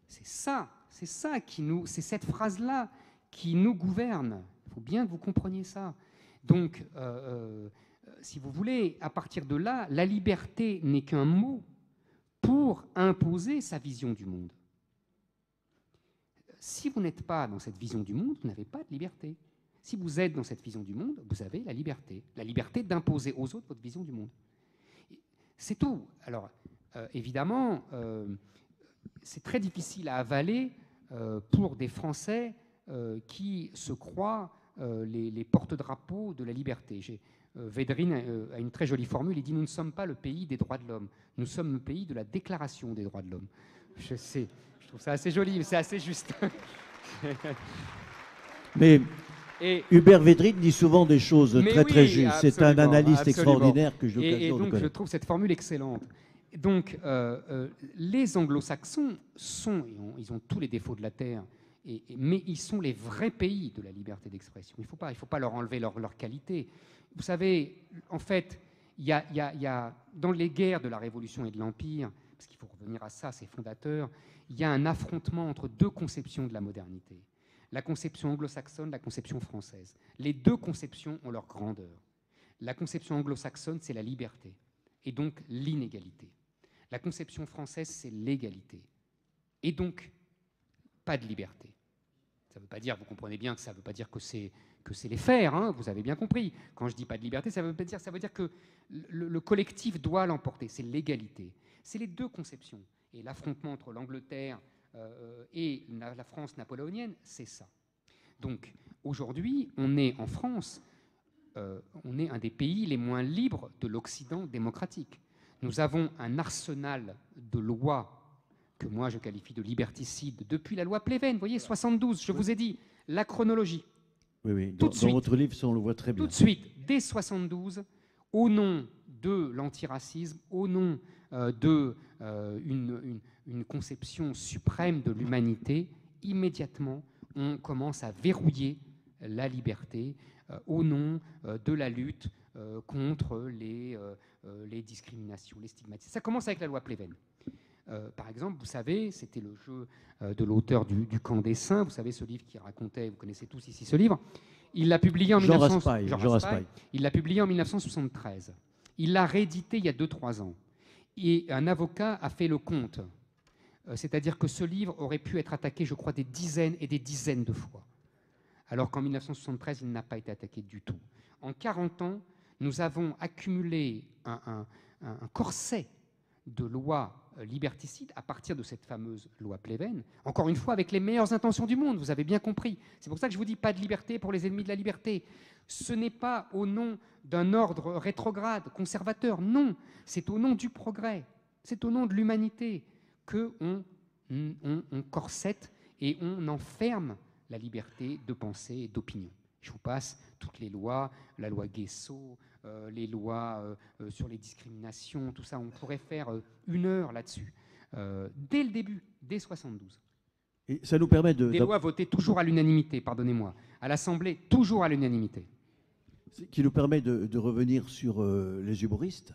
C'est cette phrase-là qui nous gouverne. Il faut bien que vous compreniez ça. Donc, si vous voulez, à partir de là, la liberté n'est qu'un mot pour imposer sa vision du monde. Si vous n'êtes pas dans cette vision du monde, vous n'avez pas de liberté. Si vous êtes dans cette vision du monde, vous avez la liberté d'imposer aux autres votre vision du monde. C'est tout. Alors, évidemment, c'est très difficile à avaler pour des Français qui se croient les porte-drapeaux de la liberté. Védrine a une très jolie formule, il dit « Nous ne sommes pas le pays des droits de l'homme, nous sommes le pays de la déclaration des droits de l'homme ». Je sais, je trouve ça assez joli, mais c'est assez juste. Mais Hubert Védrine dit souvent des choses très justes. C'est un analyste extraordinaire que j'ai l'occasion de connaître. Et donc je trouve cette formule excellente. Donc les anglo-saxons ils ont tous les défauts de la terre, mais ils sont les vrais pays de la liberté d'expression. Il ne faut pas leur enlever leur qualité. Vous savez, en fait, il y a dans les guerres de la Révolution et de l'Empire, parce qu'il faut revenir à ça, ces fondateurs, il y a un affrontement entre 2 conceptions de la modernité. La conception anglo-saxonne, la conception française. Les 2 conceptions ont leur grandeur. La conception anglo-saxonne, c'est la liberté, et donc l'inégalité. La conception française, c'est l'égalité, et donc pas de liberté. Ça ne veut pas dire, vous comprenez bien que ça ne veut pas dire que c'est les faire, hein, vous avez bien compris. Quand je dis pas de liberté, ça veut dire que le collectif doit l'emporter, c'est l'égalité. C'est les 2 conceptions. Et l'affrontement entre l'Angleterre et la France napoléonienne, c'est ça. Donc aujourd'hui, on est en France, on est un des pays les moins libres de l'Occident démocratique. Nous avons un arsenal de lois que moi je qualifie de liberticide depuis la loi Pleven. Vous voyez, 72, je vous ai dit, la chronologie. Oui. Dans votre livre, ça, on le voit très bien. Tout de suite, dès 72, au nom de l'antiracisme, au nom d'une conception suprême de l'humanité, immédiatement, on commence à verrouiller la liberté au nom de la lutte contre les discriminations, les stigmatisations. Ça commence avec la loi Pleven. Par exemple, vous savez, c'était le jeu de l'auteur du Camp des Saints, vous savez, ce livre qui racontait, vous connaissez tous ici ce livre, il l'a publié en Jean Raspail. Il l'a publié en 1973. Il l'a réédité il y a 2-3 ans. Et un avocat a fait le compte. C'est-à-dire que ce livre aurait pu être attaqué, je crois, des dizaines et des dizaines de fois. Alors qu'en 1973, il n'a pas été attaqué du tout. En 40 ans, nous avons accumulé un corset de lois liberticides à partir de cette fameuse loi Pleven, encore une fois avec les meilleures intentions du monde, vous avez bien compris. C'est pour ça que je vous dis pas de liberté pour les ennemis de la liberté. Ce n'est pas au nom d'un ordre rétrograde, conservateur, non. C'est au nom du progrès, c'est au nom de l'humanité qu'on corsette et on enferme la liberté de pensée et d'opinion. Je vous passe toutes les lois, la loi Guesso, les lois sur les discriminations, tout ça. On pourrait faire 1 heure là-dessus. Dès le début, dès 72. Et ça nous permet Des lois votées toujours à l'unanimité, pardonnez-moi. À l'Assemblée, toujours à l'unanimité. Qui nous permet de revenir sur les humoristes.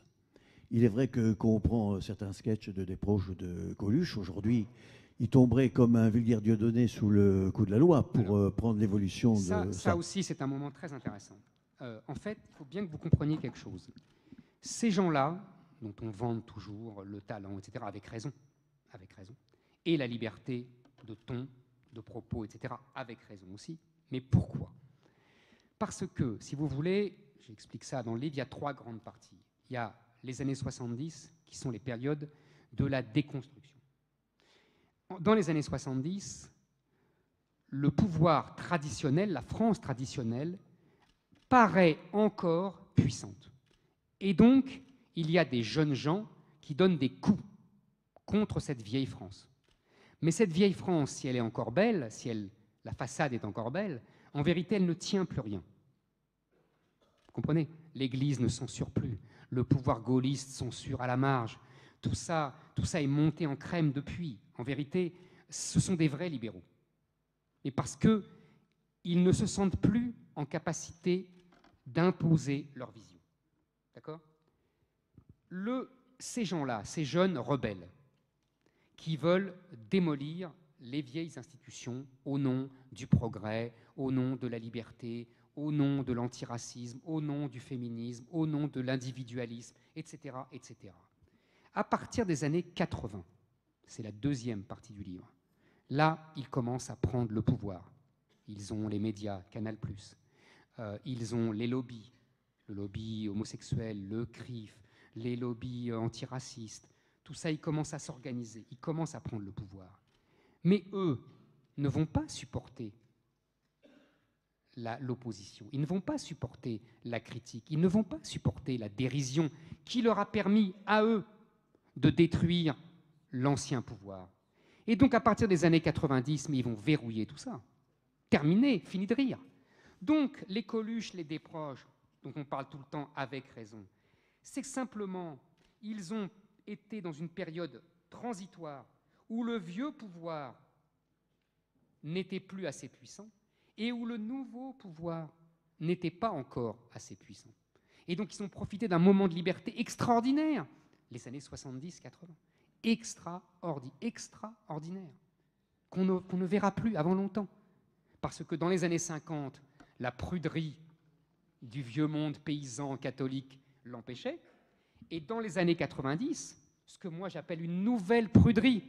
Il est vrai que quand on prend certains sketchs de Desproges ou de Coluche, aujourd'hui, ils tomberaient comme un vulgaire Dieudonné sous le coup de la loi pour prendre l'évolution de ça. Ça aussi, c'est un moment très intéressant. En fait, il faut bien que vous compreniez quelque chose. Ces gens-là, dont on vante toujours le talent, etc., avec raison, et la liberté de ton, de propos, etc., avec raison aussi. Mais pourquoi ? Parce que, si vous voulez, j'explique ça dans le livre, il y a 3 grandes parties. Il y a les années 70, qui sont les périodes de la déconstruction. Dans les années 70, le pouvoir traditionnel, la France traditionnelle, paraît encore puissante. Et donc, il y a des jeunes gens qui donnent des coups contre cette vieille France. Mais cette vieille France, si elle est encore belle, si la façade est encore belle, en vérité, elle ne tient plus rien. Vous comprenez ? L'Église ne censure plus. Le pouvoir gaulliste censure à la marge. Tout ça est monté en crème depuis. En vérité, ce sont des vrais libéraux. Mais parce qu'ils ne se sentent plus en capacité d'imposer leur vision. D'accord ? Ces gens-là, ces jeunes rebelles, qui veulent démolir les vieilles institutions au nom du progrès, au nom de la liberté, au nom de l'antiracisme, au nom du féminisme, au nom de l'individualisme, etc., etc. À partir des années 80, c'est la 2e partie du livre, là, ils commencent à prendre le pouvoir. Ils ont les médias, Canal+, ils ont les lobbies, le lobby homosexuel, le CRIF, les lobbies antiracistes. Tout ça, ils commencent à s'organiser, ils commencent à prendre le pouvoir. Mais eux ne vont pas supporter l'opposition, ils ne vont pas supporter la critique, ils ne vont pas supporter la dérision qui leur a permis à eux de détruire l'ancien pouvoir. Et donc, à partir des années 90, mais ils vont verrouiller tout ça. Terminé, fini de rire. Donc, les Coluche, les Desproges, dont on parle tout le temps avec raison, c'est que simplement, ils ont été dans une période transitoire où le vieux pouvoir n'était plus assez puissant et où le nouveau pouvoir n'était pas encore assez puissant. Et donc, ils ont profité d'un moment de liberté extraordinaire, les années 70-80. Extraordinaire, qu'on ne verra plus avant longtemps. Parce que dans les années 50, la pruderie du vieux monde paysan catholique l'empêchait, et dans les années 90, ce que moi j'appelle une nouvelle pruderie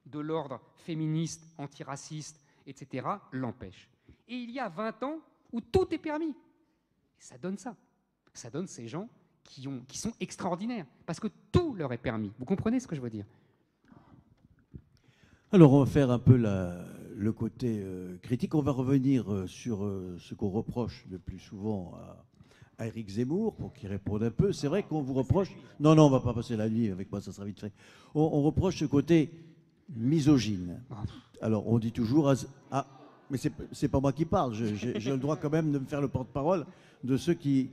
de l'ordre féministe, antiraciste, etc., l'empêche. Et il y a 20 ans où tout est permis. Et ça donne ça. Ça donne ces gens qui sont extraordinaires, parce que tout leur est permis. Vous comprenez ce que je veux dire ? Alors, on va faire un peu le côté critique. On va revenir sur ce qu'on reproche le plus souvent à Éric Zemmour, pour qu'il réponde un peu. C'est vrai qu'on vous reproche... Non, on ne va pas passer la nuit avec moi, ça sera vite fait. On reproche ce côté misogyne. Alors, on dit toujours... mais c'est pas moi qui parle. J'ai le droit quand même de me faire le porte-parole de ceux qui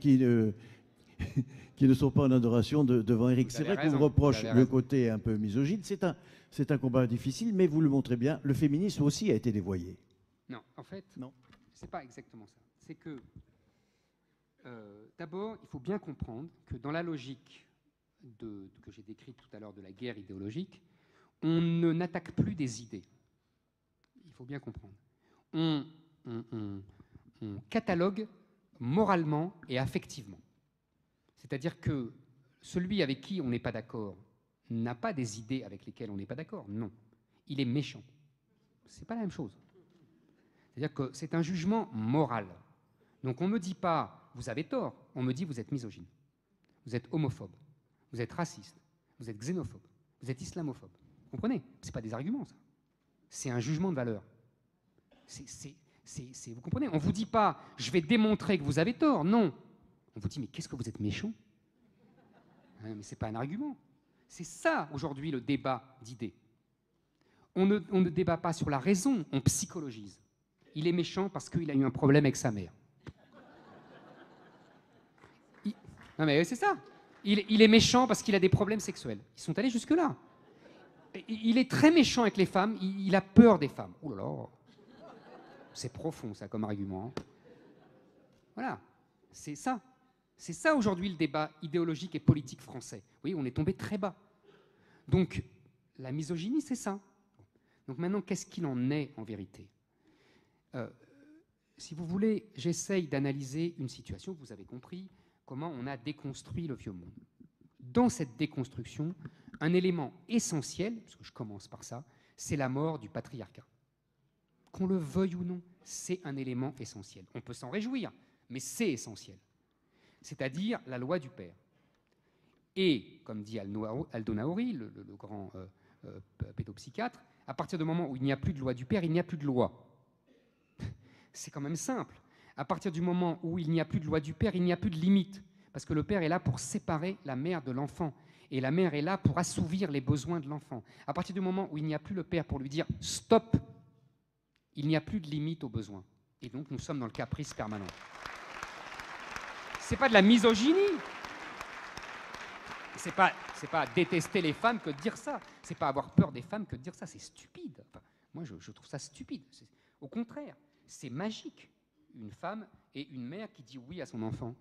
ne sont pas en adoration devant Éric. C'est vrai qu'on vous reproche le côté un peu misogyne. C'est un combat difficile, mais vous le montrez bien. Le féminisme aussi a été dévoyé. Non, en fait, non. C'est pas exactement ça. C'est que, d'abord, il faut bien comprendre que dans la logique que j'ai décrite tout à l'heure de la guerre idéologique, on n'attaque plus des idées. Il faut bien comprendre. On catalogue moralement et affectivement. C'est-à-dire que celui avec qui on n'est pas d'accord n'a pas des idées avec lesquelles on n'est pas d'accord. Non. Il est méchant. C'est pas la même chose. C'est-à-dire que c'est un jugement moral. Donc on ne me dit pas « vous avez tort », on me dit « vous êtes misogyne, vous êtes homophobe, vous êtes raciste, vous êtes xénophobe, vous êtes islamophobe ». Vous comprenez ? Ce n'est pas des arguments, ça. C'est un jugement de valeur. Vous comprenez ? On ne vous dit pas « je vais démontrer que vous avez tort ». Non. On vous dit « mais qu'est-ce que vous êtes méchant ?» Mais ce n'est pas un argument. C'est ça, aujourd'hui, le débat d'idées. On ne débat pas sur la raison, on psychologise. il est méchant parce qu'il a eu un problème avec sa mère. Non mais c'est ça. Il est méchant parce qu'il a des problèmes sexuels. Ils sont allés jusque-là. Il est très méchant avec les femmes, il a peur des femmes. Ouh là là, c'est profond ça comme argument. Voilà, c'est ça. C'est ça aujourd'hui le débat idéologique et politique français. Vous voyez, on est tombé très bas. Donc, la misogynie, c'est ça. Donc maintenant, qu'est-ce qu'il en est en vérité ? Si vous voulez, j'essaye d'analyser une situation, vous avez compris, comment on a déconstruit le vieux monde. Dans cette déconstruction, un élément essentiel, parce que je commence par ça, c'est la mort du patriarcat. Qu'on le veuille ou non, c'est un élément essentiel. On peut s'en réjouir, mais c'est essentiel. C'est-à-dire la loi du père. Et, comme dit Aldo Naori, le grand pédopsychiatre, à partir du moment où il n'y a plus de loi du père, il n'y a plus de loi. C'est quand même simple. À partir du moment où il n'y a plus de loi du père, il n'y a plus de limite. Parce que le père est là pour séparer la mère de l'enfant. Et la mère est là pour assouvir les besoins de l'enfant. À partir du moment où il n'y a plus le père pour lui dire « stop », il n'y a plus de limite aux besoins. Et donc, nous sommes dans le caprice permanent. C'est pas de la misogynie. C'est pas détester les femmes que de dire ça. C'est pas avoir peur des femmes que de dire ça. C'est stupide. Enfin, moi, je trouve ça stupide. Au contraire, c'est magique. Une femme et une mère qui dit oui à son enfant.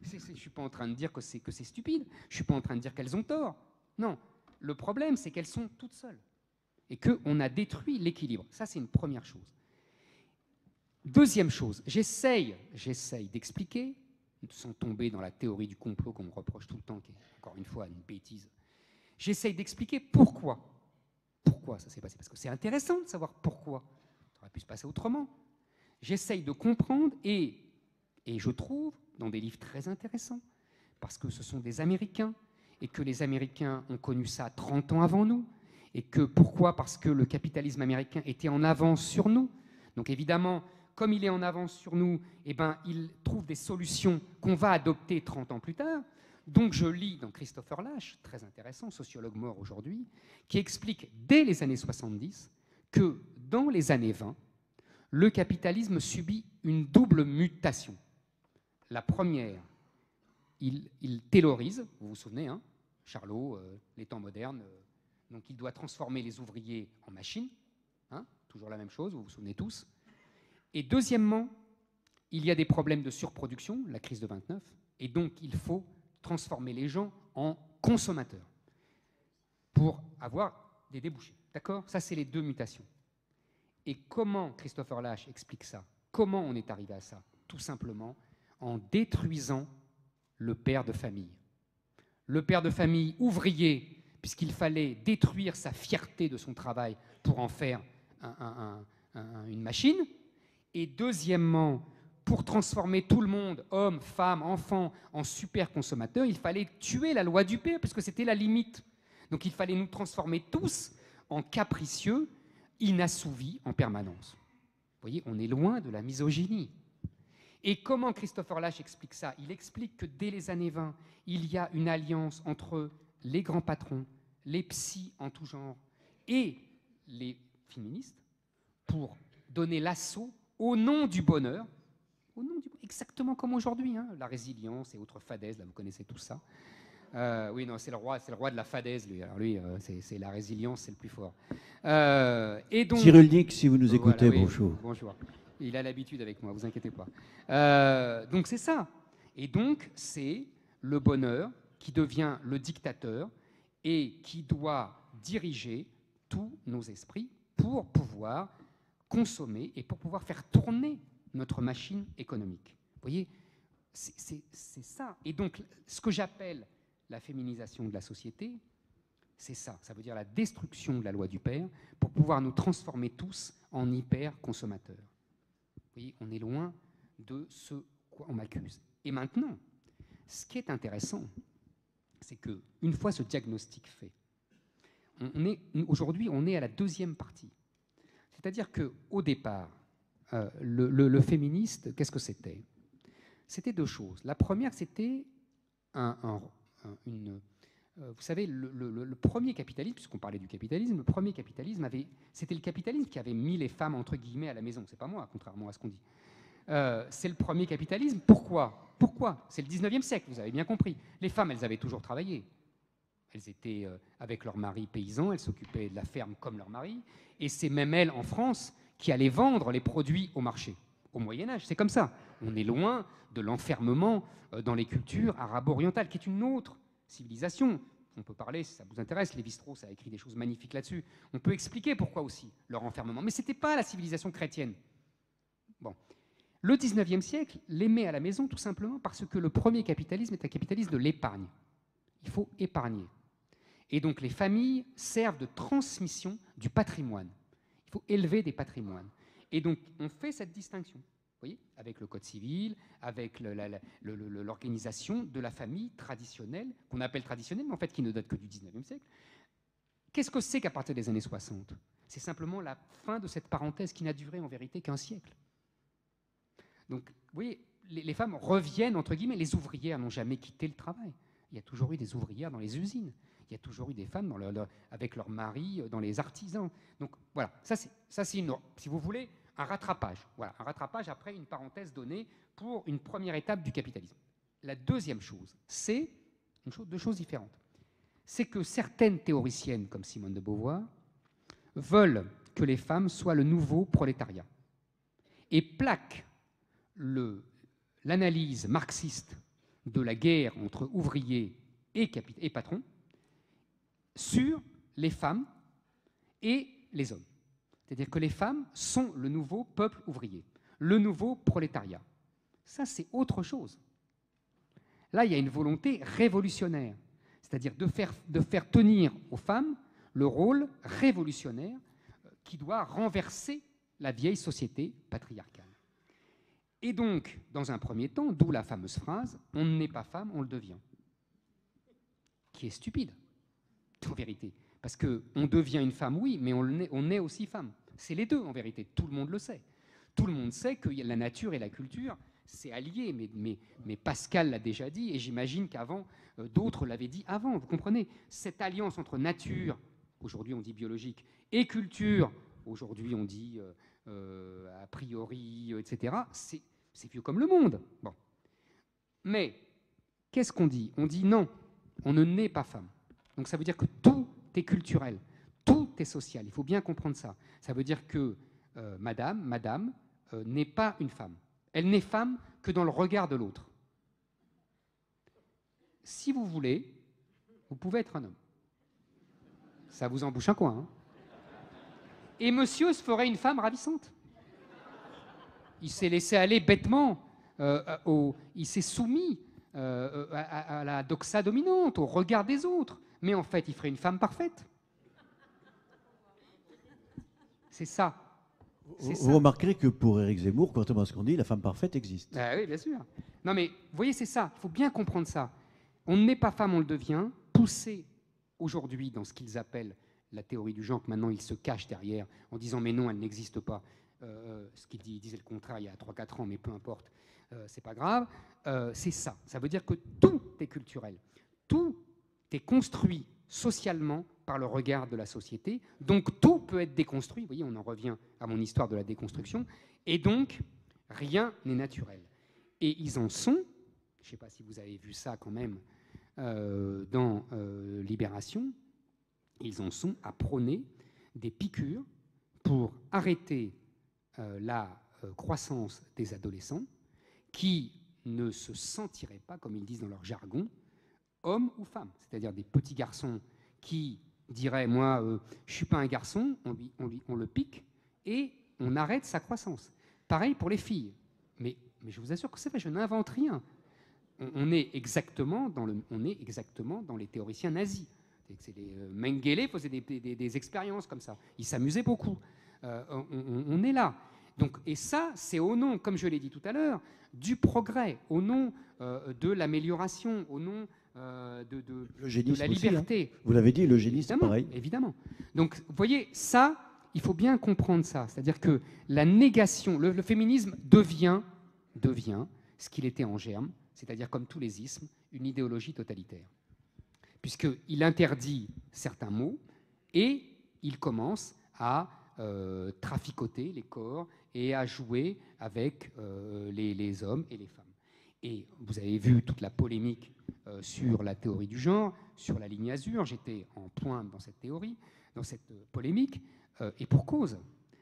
Je ne suis pas en train de dire que c'est stupide. Je ne suis pas en train de dire qu'elles ont tort. Non. Le problème, c'est qu'elles sont toutes seules. Et qu'on a détruit l'équilibre. Ça, c'est une première chose. Deuxième chose, j'essaye d'expliquer, sans tomber dans la théorie du complot qu'on me reproche tout le temps, qui est encore une fois une bêtise. J'essaye d'expliquer pourquoi. Pourquoi ça s'est passé ? Parce que c'est intéressant de savoir pourquoi. Ça aurait pu se passer autrement. J'essaye de comprendre et je trouve dans des livres très intéressants, parce que ce sont des Américains, et que les Américains ont connu ça 30 ans avant nous, et que pourquoi ? Parce que le capitalisme américain était en avance sur nous. Donc évidemment, comme il est en avance sur nous, eh ben, il trouve des solutions qu'on va adopter 30 ans plus tard. Donc je lis dans Christopher Lasch, très intéressant, sociologue mort aujourd'hui, qui explique dès les années 70 que dans les années 20, le capitalisme subit une double mutation. La première, il taylorise, vous vous souvenez, hein, Charlot, les temps modernes, donc il doit transformer les ouvriers en machines, hein, toujours la même chose, vous vous souvenez tous. Et deuxièmement, il y a des problèmes de surproduction, la crise de 29, et donc il faut transformer les gens en consommateurs pour avoir des débouchés. D'accord ? Ça, c'est les deux mutations. Et comment Christopher Lasch explique ça ? Comment on est arrivé à ça ? Tout simplement en détruisant le père de famille. Le père de famille ouvrier, puisqu'il fallait détruire sa fierté de son travail pour en faire une machine. Et deuxièmement, pour transformer tout le monde, hommes, femmes, enfants, en super consommateurs, il fallait tuer la loi du père, puisque c'était la limite. Donc il fallait nous transformer tous en capricieux, inassouvis en permanence. Vous voyez, on est loin de la misogynie. Et comment Christopher Lasch explique ça ? Il explique que dès les années 20, il y a une alliance entre les grands patrons, les psys en tout genre et les féministes pour donner l'assaut au nom du bonheur, exactement comme aujourd'hui, hein, la résilience et autres fadaises, là vous connaissez tout ça. Oui, non, c'est le roi de la fadaise, lui. Alors lui, c'est la résilience, c'est le plus fort. Et donc, Cyrulnik, si vous nous écoutez, voilà, oui, bonjour. Bonjour. Il a l'habitude avec moi, vous inquiétez pas. Donc c'est ça. Et donc c'est le bonheur qui devient le dictateur et qui doit diriger tous nos esprits pour pouvoir consommer et pour pouvoir faire tourner notre machine économique. Vous voyez, c'est ça. Et donc ce que j'appelle la féminisation de la société, c'est ça. Ça veut dire la destruction de la loi du père pour pouvoir nous transformer tous en hyper-consommateurs. Vous voyez, on est loin de ce quoi on m'accuse. Et maintenant, ce qui est intéressant, c'est qu'une fois ce diagnostic fait, aujourd'hui, on est à la deuxième partie. C'est-à-dire qu'au départ, le féministe, qu'est-ce que c'était ? C'était deux choses. La première, c'était Vous savez, le premier capitalisme, puisqu'on parlait du capitalisme, le premier capitalisme, c'était le capitalisme qui avait mis les femmes, entre guillemets, à la maison. C'est pas moi, contrairement à ce qu'on dit. C'est le premier capitalisme. Pourquoi ? C'est le 19e siècle, vous avez bien compris. Les femmes, elles avaient toujours travaillé. Elles étaient avec leur mari paysan, elles s'occupaient de la ferme comme leur mari. Et c'est même elles, en France, qui allaient vendre les produits au marché. Au Moyen-Âge, c'est comme ça. On est loin de l'enfermement dans les cultures arabo-orientales, qui est une autre civilisation. On peut parler, si ça vous intéresse, Lévi-Strauss a écrit des choses magnifiques là-dessus. On peut expliquer pourquoi aussi leur enfermement. Mais ce n'était pas la civilisation chrétienne. Bon. Le 19e siècle les met à la maison tout simplement parce que le premier capitalisme est un capitalisme de l'épargne. Il faut épargner. Et donc les familles servent de transmission du patrimoine. Il faut élever des patrimoines. Et donc on fait cette distinction, vous voyez, avec le code civil, avec l'organisation de la famille traditionnelle, qu'on appelle traditionnelle, mais en fait qui ne date que du 19e siècle. Qu'est-ce que c'est qu'à partir des années 60 ? C'est simplement la fin de cette parenthèse qui n'a duré en vérité qu'un siècle. Donc, vous voyez, les femmes reviennent, entre guillemets, les ouvrières n'ont jamais quitté le travail. Il y a toujours eu des ouvrières dans les usines. Il y a toujours eu des femmes avec leur mari dans les artisans. Donc, voilà, ça c'est si vous voulez, un rattrapage. Voilà, un rattrapage après une parenthèse donnée pour une première étape du capitalisme. La deuxième chose, c'est deux choses différentes. C'est que certaines théoriciennes, comme Simone de Beauvoir, veulent que les femmes soient le nouveau prolétariat et plaquent l'analyse marxiste de la guerre entre ouvriers et patrons sur les femmes et les hommes. C'est-à-dire que les femmes sont le nouveau peuple ouvrier, le nouveau prolétariat. Ça, c'est autre chose. Là, il y a une volonté révolutionnaire, c'est-à-dire de faire tenir aux femmes le rôle révolutionnaire qui doit renverser la vieille société patriarcale. Et donc, dans un premier temps, d'où la fameuse phrase « on n'est pas femme, on le devient », qui est stupide, en vérité. Parce qu'on devient une femme, oui, mais on est aussi femme. C'est les deux, en vérité. Tout le monde le sait. Tout le monde sait que la nature et la culture, c'est allié. Mais Pascal l'a déjà dit, et j'imagine qu'avant, d'autres l'avaient dit avant. Vous comprenez ? Cette alliance entre nature, aujourd'hui on dit biologique, et culture, aujourd'hui on dit a priori, etc., c'est vieux comme le monde. Bon. Mais qu'est-ce qu'on dit ? On dit non, on ne naît pas femme. Donc ça veut dire que tout est culturel, tout est social. Il faut bien comprendre ça. Ça veut dire que madame n'est pas une femme. Elle n'est femme que dans le regard de l'autre. Si vous voulez, vous pouvez être un homme. Ça vous embouche un coin. Hein ? Et monsieur se ferait une femme ravissante. Il s'est laissé aller bêtement, il s'est soumis à la doxa dominante, au regard des autres. Mais en fait, il ferait une femme parfaite. C'est ça. Vous remarquerez que pour Éric Zemmour, contrairement à ce qu'on dit, la femme parfaite existe. Ah oui, bien sûr. Non mais, vous voyez, c'est ça. Il faut bien comprendre ça. On n'est pas femme, on le devient. Poussé aujourd'hui dans ce qu'ils appellent la théorie du genre, que maintenant ils se cachent derrière en disant mais non, elle n'existe pas. Ce qu'il disait le contraire il y a 3-4 ans, mais peu importe, c'est pas grave. C'est ça. Ça veut dire que tout est culturel. Tout est construit socialement par le regard de la société. Donc tout peut être déconstruit. Vous voyez, on en revient à mon histoire de la déconstruction. Et donc, rien n'est naturel. Et ils en sont, je ne sais pas si vous avez vu ça quand même dans Libération, ils en sont à prôner des piqûres pour arrêter la croissance des adolescents qui ne se sentiraient pas, comme ils disent dans leur jargon, hommes ou femmes. C'est-à-dire des petits garçons qui diraient « moi, je ne suis pas un garçon », on le pique et on arrête sa croissance. Pareil pour les filles. Mais je vous assure que c'est vrai, je n'invente rien. On est exactement dans les théoriciens nazis. Mengele faisait des expériences comme ça. Il s'amusait beaucoup. On est là. Donc, et ça, c'est au nom, comme je l'ai dit tout à l'heure, du progrès, au nom de l'amélioration, au nom de la liberté. Aussi, hein. Vous l'avez dit, l'eugénisme, c'est pareil. Évidemment. Donc, vous voyez, ça, il faut bien comprendre ça. C'est-à-dire que la négation, le féminisme devient ce qu'il était en germe, c'est-à-dire comme tous les ismes, une idéologie totalitaire. puisqu'il interdit certains mots et il commence à traficoter les corps et à jouer avec les hommes et les femmes. Et vous avez vu toute la polémique sur la théorie du genre, sur la ligne azur. J'étais en pointe dans cette théorie, dans cette polémique, et pour cause.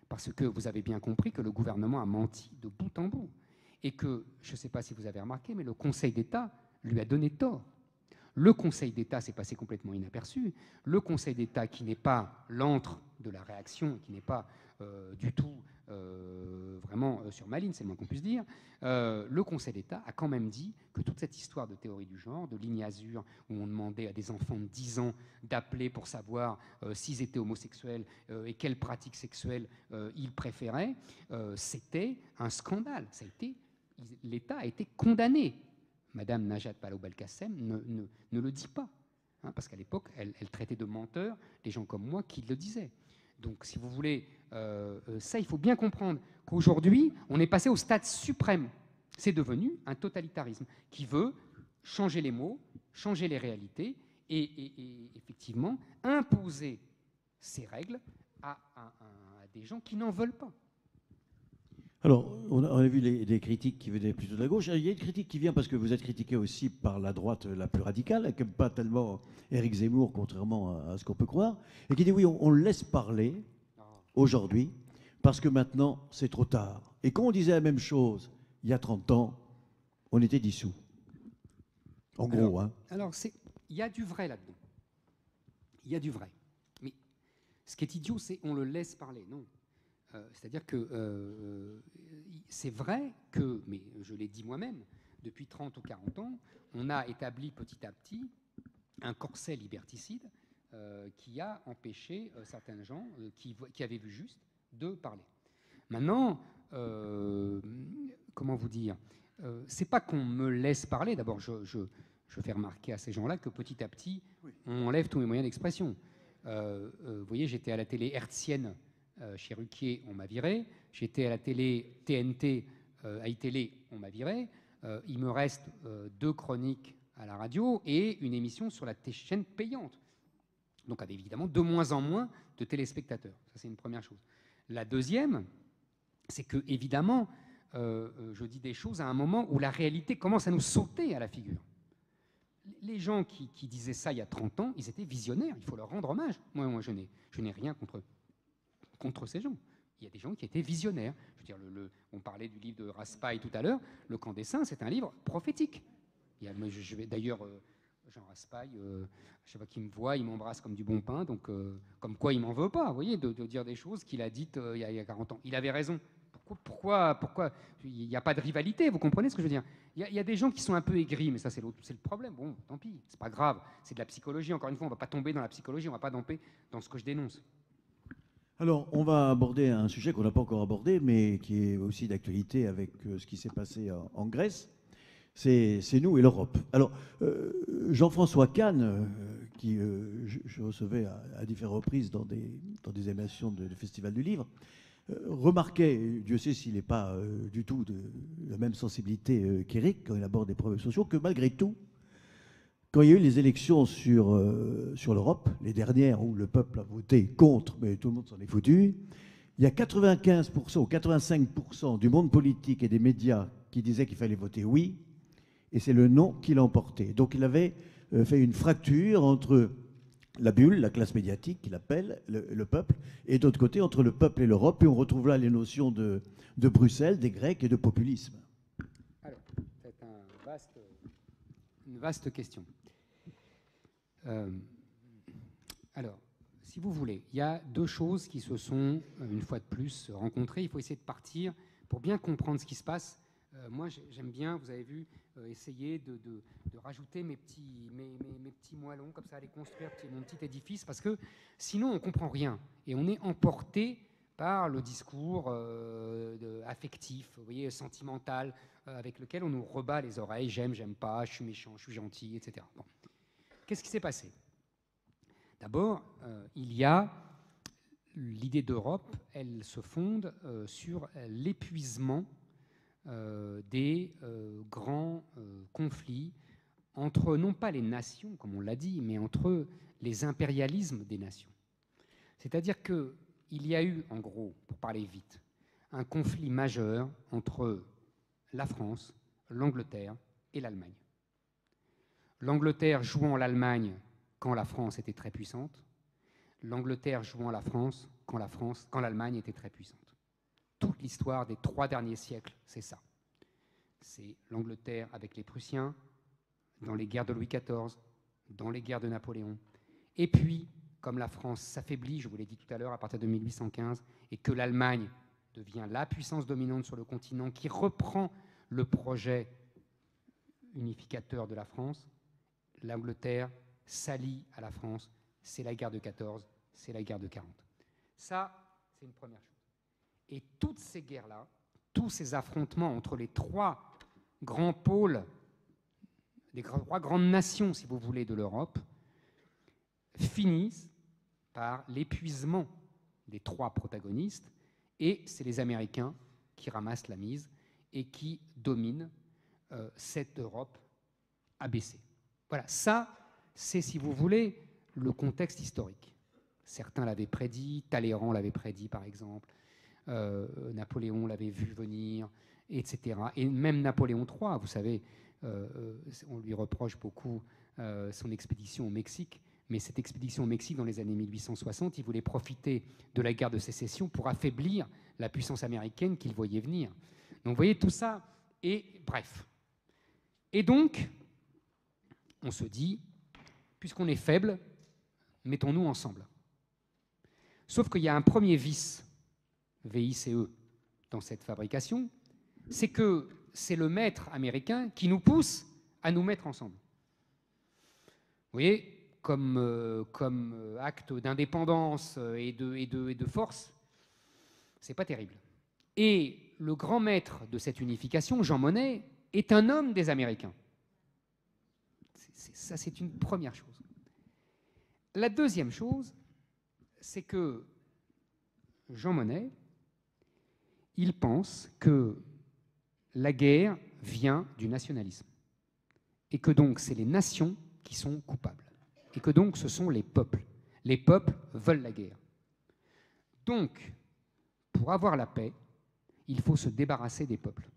Parce que vous avez bien compris que le gouvernement a menti de bout en bout. Et que, je ne sais pas si vous avez remarqué, mais le Conseil d'État lui a donné tort. Le Conseil d'État s'est passé complètement inaperçu. Le Conseil d'État, qui n'est pas l'antre de la réaction, qui n'est pas du tout vraiment sur ma ligne, c'est le moins qu'on puisse dire, le Conseil d'État a quand même dit que toute cette histoire de théorie du genre, de ligne azur, où on demandait à des enfants de 10 ans d'appeler pour savoir s'ils étaient homosexuels et quelles pratiques sexuelles ils préféraient, c'était un scandale. L'État a été condamné. Madame Najat Vallaud-Belkacem ne le dit pas, hein, parce qu'à l'époque, elle traitait de menteurs des gens comme moi qui le disaient. Donc, si vous voulez, ça, il faut bien comprendre qu'aujourd'hui, on est passé au stade suprême. C'est devenu un totalitarisme qui veut changer les mots, changer les réalités et effectivement imposer ces règles à des gens qui n'en veulent pas. Alors, on a vu des critiques qui venaient plutôt de la gauche. Il y a une critique qui vient parce que vous êtes critiqué aussi par la droite la plus radicale, qui n'aime pas tellement Éric Zemmour, contrairement à ce qu'on peut croire, et qui dit oui, on laisse parler aujourd'hui parce que maintenant, c'est trop tard. Et quand on disait la même chose il y a 30 ans, on était dissous. En gros. Alors, il y a du vrai là-dedans. Il y a du vrai. Mais ce qui est idiot, c'est on le laisse parler. Non. C'est-à-dire que c'est vrai que, mais je l'ai dit moi-même, depuis 30 ou 40 ans, on a établi petit à petit un corset liberticide qui a empêché certains gens qui avaient vu juste de parler. Maintenant, comment vous dire, c'est pas qu'on me laisse parler. D'abord, je fais remarquer à ces gens-là que petit à petit, on enlève tous mes moyens d'expression. Vous voyez, j'étais à la télé hertzienne chez Ruquier, on m'a viré. J'étais à la télé TNT, à iTélé, on m'a viré. Il me reste 2 chroniques à la radio et une émission sur la chaîne payante. Donc, avec évidemment de moins en moins de téléspectateurs. Ça, c'est une première chose. La deuxième, c'est que, évidemment, je dis des choses à un moment où la réalité commence à nous sauter à la figure. Les gens qui disaient ça il y a 30 ans, ils étaient visionnaires. Il faut leur rendre hommage. Moi je n'ai rien contre ces gens. Il y a des gens qui étaient visionnaires. Je veux dire, on parlait du livre de Raspail tout à l'heure. Le Camp des Saints, c'est un livre prophétique. D'ailleurs, Jean Raspail, je ne sais pas qui me voit, il m'embrasse comme du bon pain, donc comme quoi il m'en veut pas, vous voyez, de dire des choses qu'il a dites il y a 40 ans. Il avait raison. Pourquoi il n'y a pas de rivalité, vous comprenez ce que je veux dire? Il y a des gens qui sont un peu aigris, mais ça c'est le problème. Bon, tant pis, c'est pas grave. C'est de la psychologie. Encore une fois, on ne va pas tomber dans la psychologie, on ne va pas tomber dans ce que je dénonce. Alors, on va aborder un sujet qu'on n'a pas encore abordé, mais qui est aussi d'actualité avec ce qui s'est passé en Grèce. C'est nous et l'Europe. Alors, Jean-François Kahn, qui je recevais à différentes reprises dans des émissions de Festival du Livre, remarquait, Dieu sait s'il n'est pas du tout de la même sensibilité qu'Éric quand il aborde des problèmes sociaux, que malgré tout, quand il y a eu les élections sur l'Europe, les dernières où le peuple a voté contre, mais tout le monde s'en est foutu, il y a 95% ou 85% du monde politique et des médias qui disaient qu'il fallait voter oui, et c'est le non qui l'a emporté. Donc il avait fait une fracture entre la bulle, la classe médiatique qu'il appelle, le peuple, et d'autre côté entre le peuple et l'Europe, et on retrouve là les notions de Bruxelles, des Grecs et de populisme. Alors, c'est une vaste question. Alors, si vous voulez, il y a 2 choses qui se sont, une fois de plus, rencontrées. Il faut essayer de partir pour bien comprendre ce qui se passe. Moi, j'aime bien, vous avez vu, essayer de rajouter mes petits moellons, comme ça, à les construire, mon petit édifice, parce que sinon, on ne comprend rien. Et on est emporté par le discours affectif, vous voyez, sentimental, avec lequel on nous rebat les oreilles. J'aime pas, je suis méchant, je suis gentil, etc. Bon. Qu'est-ce qui s'est passé? D'abord, il y a l'idée d'Europe, elle se fonde sur l'épuisement des grands conflits entre, non pas les nations, comme on l'a dit, mais entre les impérialismes des nations. C'est-à-dire qu'il y a eu, en gros, pour parler vite, un conflit majeur entre la France, l'Angleterre et l'Allemagne. L'Angleterre jouant l'Allemagne quand la France était très puissante, l'Angleterre jouant la France quand l'Allemagne était très puissante. Toute l'histoire des 3 derniers siècles, c'est ça. C'est l'Angleterre avec les Prussiens, dans les guerres de Louis XIV, dans les guerres de Napoléon. Et puis, comme la France s'affaiblit, je vous l'ai dit tout à l'heure, à partir de 1815, et que l'Allemagne devient la puissance dominante sur le continent, qui reprend le projet unificateur de la France, l'Angleterre s'allie à la France, c'est la guerre de 14, c'est la guerre de 40. Ça, c'est une première chose. Et toutes ces guerres-là, tous ces affrontements entre les 3 grands pôles, les 3 grandes nations, si vous voulez, de l'Europe, finissent par l'épuisement des 3 protagonistes, et c'est les Américains qui ramassent la mise et qui dominent cette Europe abaissée. Voilà, ça, c'est, si vous voulez, le contexte historique. Certains l'avaient prédit, Talleyrand l'avait prédit, par exemple, Napoléon l'avait vu venir, etc. Et même Napoléon III, vous savez, on lui reproche beaucoup son expédition au Mexique, mais cette expédition au Mexique, dans les années 1860, il voulait profiter de la guerre de sécession pour affaiblir la puissance américaine qu'il voyait venir. Donc vous voyez tout ça, et bref. Et donc, on se dit, puisqu'on est faible, mettons-nous ensemble. Sauf qu'il y a un premier vice, VICE, dans cette fabrication, c'est que c'est le maître américain qui nous pousse à nous mettre ensemble. Vous voyez, comme acte d'indépendance et de force, c'est pas terrible. Et le grand maître de cette unification, Jean Monnet, est un homme des Américains. Ça, c'est une première chose. La deuxième chose, c'est que Jean Monnet, il pense que la guerre vient du nationalisme et que donc c'est les nations qui sont coupables et que donc ce sont les peuples. Les peuples veulent la guerre. Donc, pour avoir la paix, il faut se débarrasser des peuples.